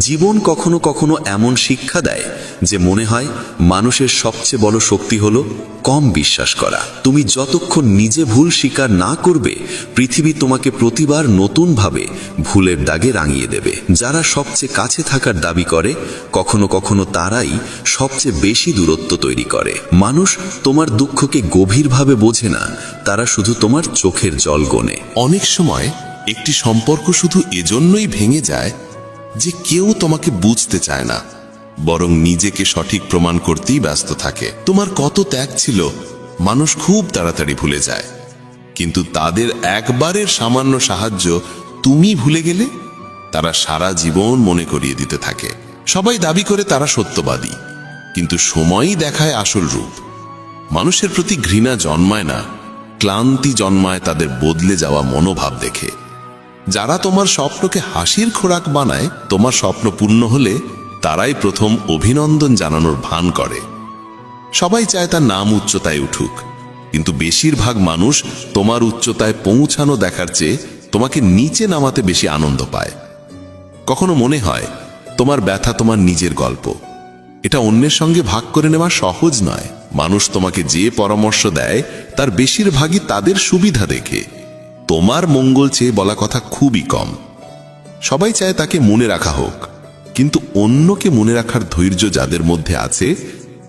জীবন কখনো কখনো এমন শিক্ষা দেয় যে মনে হয় মানুষের সবচেয়ে বড় শক্তি হলো কম বিশ্বাস করা। তুমি যতক্ষণ নিজে ভুল স্বীকার না করবে, পৃথিবী তোমাকে প্রতিবার নতুনভাবে ভুলের দাগে রাঙিয়ে দেবে। যারা সবচেয়ে কাছে থাকার দাবি করে, কখনো কখনো তারাই সবচেয়ে বেশি দূরত্ব তৈরি করে। মানুষ তোমার দুঃখকে গভীরভাবে বোঝে না, তারা শুধু তোমার চোখের জল গোনে। অনেক সময় একটি সম্পর্ক শুধু এজন্যই ভেঙে যায় যে কেউ তোমাকে বুঝতে চায় না, বরং নিজেকে সঠিক প্রমাণ করতেই ব্যস্ত থাকে। তোমার কত ত্যাগ ছিল মানুষ খুব তাড়াতাড়ি ভুলে যায়, কিন্তু তাদের একবারের সামান্য সাহায্য তুমি ভুলে গেলে তারা সারা জীবন মনে করিয়ে দিতে থাকে। সবাই দাবি করে তারা সত্যবাদী, কিন্তু সময়ই দেখায় আসল রূপ। মানুষের প্রতি ঘৃণা জন্মায় না, ক্লান্তি জন্মায় তাদের বদলে যাওয়া মনোভাব দেখে। যারা তোমার স্বপ্নকে হাসির খোরাক বানায়, তোমার স্বপ্ন পূর্ণ হলে তারাই প্রথম অভিনন্দন জানানোর ভান করে। সবাই চায় তার নাম উচ্চতায় উঠুক, কিন্তু বেশিরভাগ মানুষ তোমার উচ্চতায় পৌঁছানো দেখার চেয়ে তোমাকে নিচে নামাতে বেশি আনন্দ পায়। কখনো মনে হয় তোমার ব্যথা তোমার নিজের গল্প, এটা অন্যের সঙ্গে ভাগ করে নেওয়া সহজ নয়। মানুষ তোমাকে যে পরামর্শ দেয় তার বেশিরভাগই তাদের সুবিধা দেখে, তোমার মঙ্গল চেয়ে বলা কথা খুবই কম। সবাই চায় তাকে মনে রাখা হোক, কিন্তু অন্যকে মনে রাখার ধৈর্য যাদের মধ্যে আছে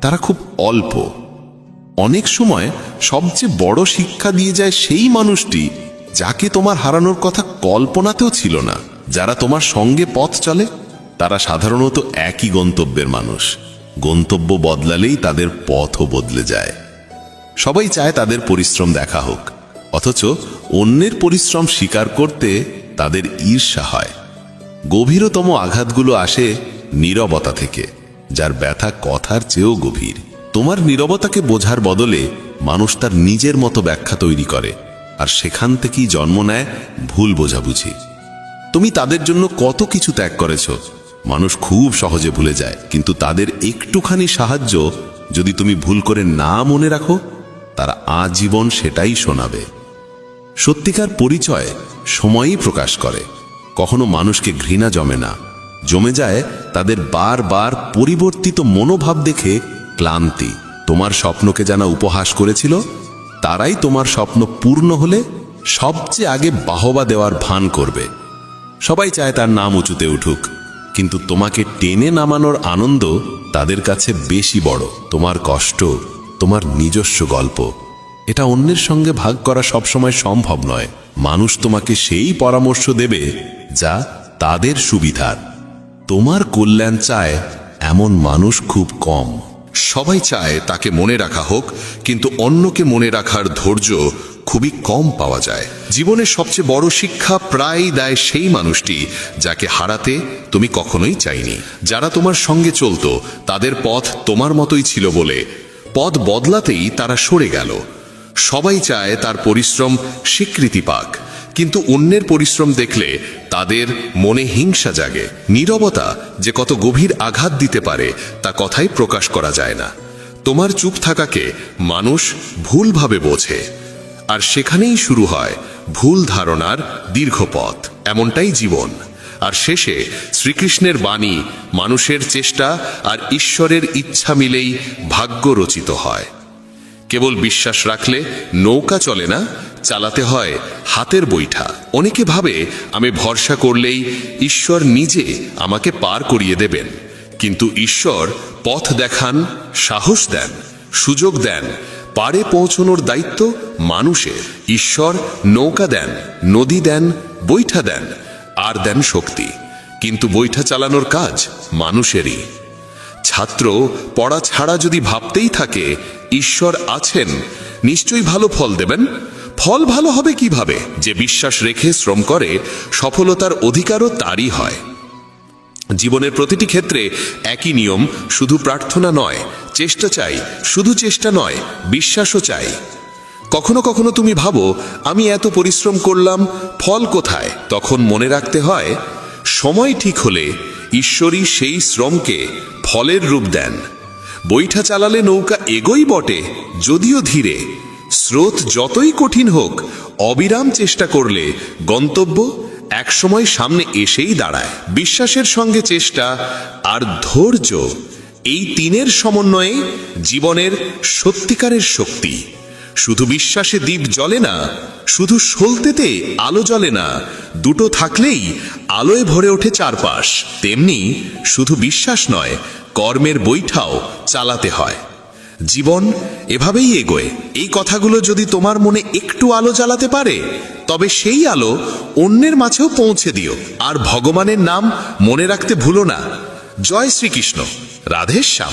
তারা খুব অল্প। অনেক সময় সবচেয়ে বড় শিক্ষা দিয়ে যায় সেই মানুষটি যাকে তোমার হারানোর কথা কল্পনাতেও ছিল না। যারা তোমার সঙ্গে পথ চলে তারা সাধারণত একই গন্তব্যের মানুষ, গন্তব্য বদলালেই তাদের পথও বদলে যায়। সবাই চায় তাদের পরিশ্রম দেখা হোক, অথচ অন্যের পরিশ্রম স্বীকার করতে তাদের ঈর্ষা হয়। গভীরতম আঘাতগুলো আসে নীরবতা থেকে, যার ব্যথা কথার চেয়েও গভীর। তোমার নীরবতাকে বোঝার বদলে মানুষ তার নিজের মতো ব্যাখ্যা তৈরি করে, আর সেখান থেকেই জন্ম নেয় ভুল বোঝাবুঝি। তুমি তাদের জন্য কত কিছু ত্যাগ করেছ মানুষ খুব সহজে ভুলে যায়, কিন্তু তাদের একটুখানি সাহায্য যদি তুমি ভুল করে না মনে রাখো, তারা আজীবন সেটাই শোনাবে। সত্যিকার পরিচয় সময়ই প্রকাশ করে। কখনো মানুষকে ঘৃণা জমে না, জমে যায় তাদের বারবার পরিবর্তিত মনোভাব দেখে ক্লান্তি। তোমার স্বপ্নকে যারা উপহাস করেছিল, তারাই তোমার স্বপ্ন পূর্ণ হলে সবচেয়ে আগে বাহবা দেওয়ার ভান করবে। সবাই চায় তার নাম উঁচুতে উঠুক, কিন্তু তোমাকে টেনে নামানোর আনন্দ তাদের কাছে বেশি বড়। তোমার কষ্ট তোমার নিজস্ব গল্প, এটা অন্যের সঙ্গে ভাগ করা সবসময় সম্ভব নয়। মানুষ তোমাকে সেই পরামর্শ দেবে যা তাদের সুবিধার। তোমার কল্যাণ চায় এমন মানুষ খুব কম। সবাই চায় তাকে মনে রাখা হোক, কিন্তু অন্যকে মনে রাখার ধৈর্য খুবই কম পাওয়া যায়। জীবনের সবচেয়ে বড় শিক্ষা প্রায়ই দেয় সেই মানুষটি যাকে হারাতে তুমি কখনোই চাইনি। যারা তোমার সঙ্গে চলতো তাদের পথ তোমার মতোই ছিল বলে পথ বদলাতেই তারা সরে গেল। সবাই চায় তার পরিশ্রম স্বীকৃতি পাক, কিন্তু অন্যের পরিশ্রম দেখলে তাদের মনে হিংসা জাগে। নীরবতা যে কত গভীর আঘাত দিতে পারে তা কথাই প্রকাশ করা যায় না। তোমার চুপ থাকাকে মানুষ ভুলভাবে বোঝে, আর সেখানেই শুরু হয় ভুল ধারণার দীর্ঘ পথ। এমনটাই জীবন। আর শেষে শ্রীকৃষ্ণের বাণী, মানুষের চেষ্টা আর ঈশ্বরের ইচ্ছা মিলেই ভাগ্য রচিত হয়। কেবল বিশ্বাস রাখলে নৌকা চলে না, চালাতে হয় হাতের বৈঠা। অনেকে ভাবে আমি ভরসা করলেই ঈশ্বর নিজে আমাকে পার করিয়ে দেবেন, কিন্তু ঈশ্বর পথ দেখান, সাহস দেন, সুযোগ দেন। পারে পৌঁছনোর দায়িত্ব মানুষের। ঈশ্বর নৌকা দেন, নদী দেন, বৈঠা দেন, আর দেন শক্তি, কিন্তু বৈঠা চালানোর কাজ মানুষেরই। ছাত্র পড়া ছাড়া যদি ভাবতেই থাকে ঈশ্বর আছেন, নিশ্চয়ই ভালো ফল দেবেন। ফল ভালো হবে কিভাবে? যে বিশ্বাস রেখে শ্রম করে, সফলতার অধিকারও তারই হয়। জীবনের প্রতিটি ক্ষেত্রে একই নিয়ম, শুধু প্রার্থনা নয়, চেষ্টা চাই, শুধু চেষ্টা নয়, বিশ্বাসও চাই। কখনো কখনো তুমি ভাবো আমি এত পরিশ্রম করলাম, ফল কোথায়? তখন মনে রাখতে হয় সময় ঠিক হলে ঈশ্বরই সেই শ্রমকে ফলের রূপ দেন। বৈঠা চালালে নৌকা এগোই বটে, যদিও ধীরে। স্রোত যতই কঠিন হোক, অবিরাম চেষ্টা করলে গন্তব্য একসময় সামনে এসেই দাঁড়ায়। বিশ্বাসের সঙ্গে চেষ্টা আর ধৈর্য, এই তিনের সমন্বয়ে জীবনের সত্যিকারের শক্তি। শুধু বিশ্বাসে দ্বীপ জ্বলে না, শুধু সলতেতে আলো জ্বলে না, দুটো থাকলেই আলোয় ভরে ওঠে চারপাশ। তেমনি শুধু বিশ্বাস নয়, কর্মের বৈঠাও চালাতে হয়। জীবন এভাবেই এগোয়। এই কথাগুলো যদি তোমার মনে একটু আলো জ্বালাতে পারে, তবে সেই আলো অন্যের মাঝেও পৌঁছে দিও। আর ভগবানের নাম মনে রাখতে ভুলো না। জয় শ্রীকৃষ্ণ, রাধে শ্যাম।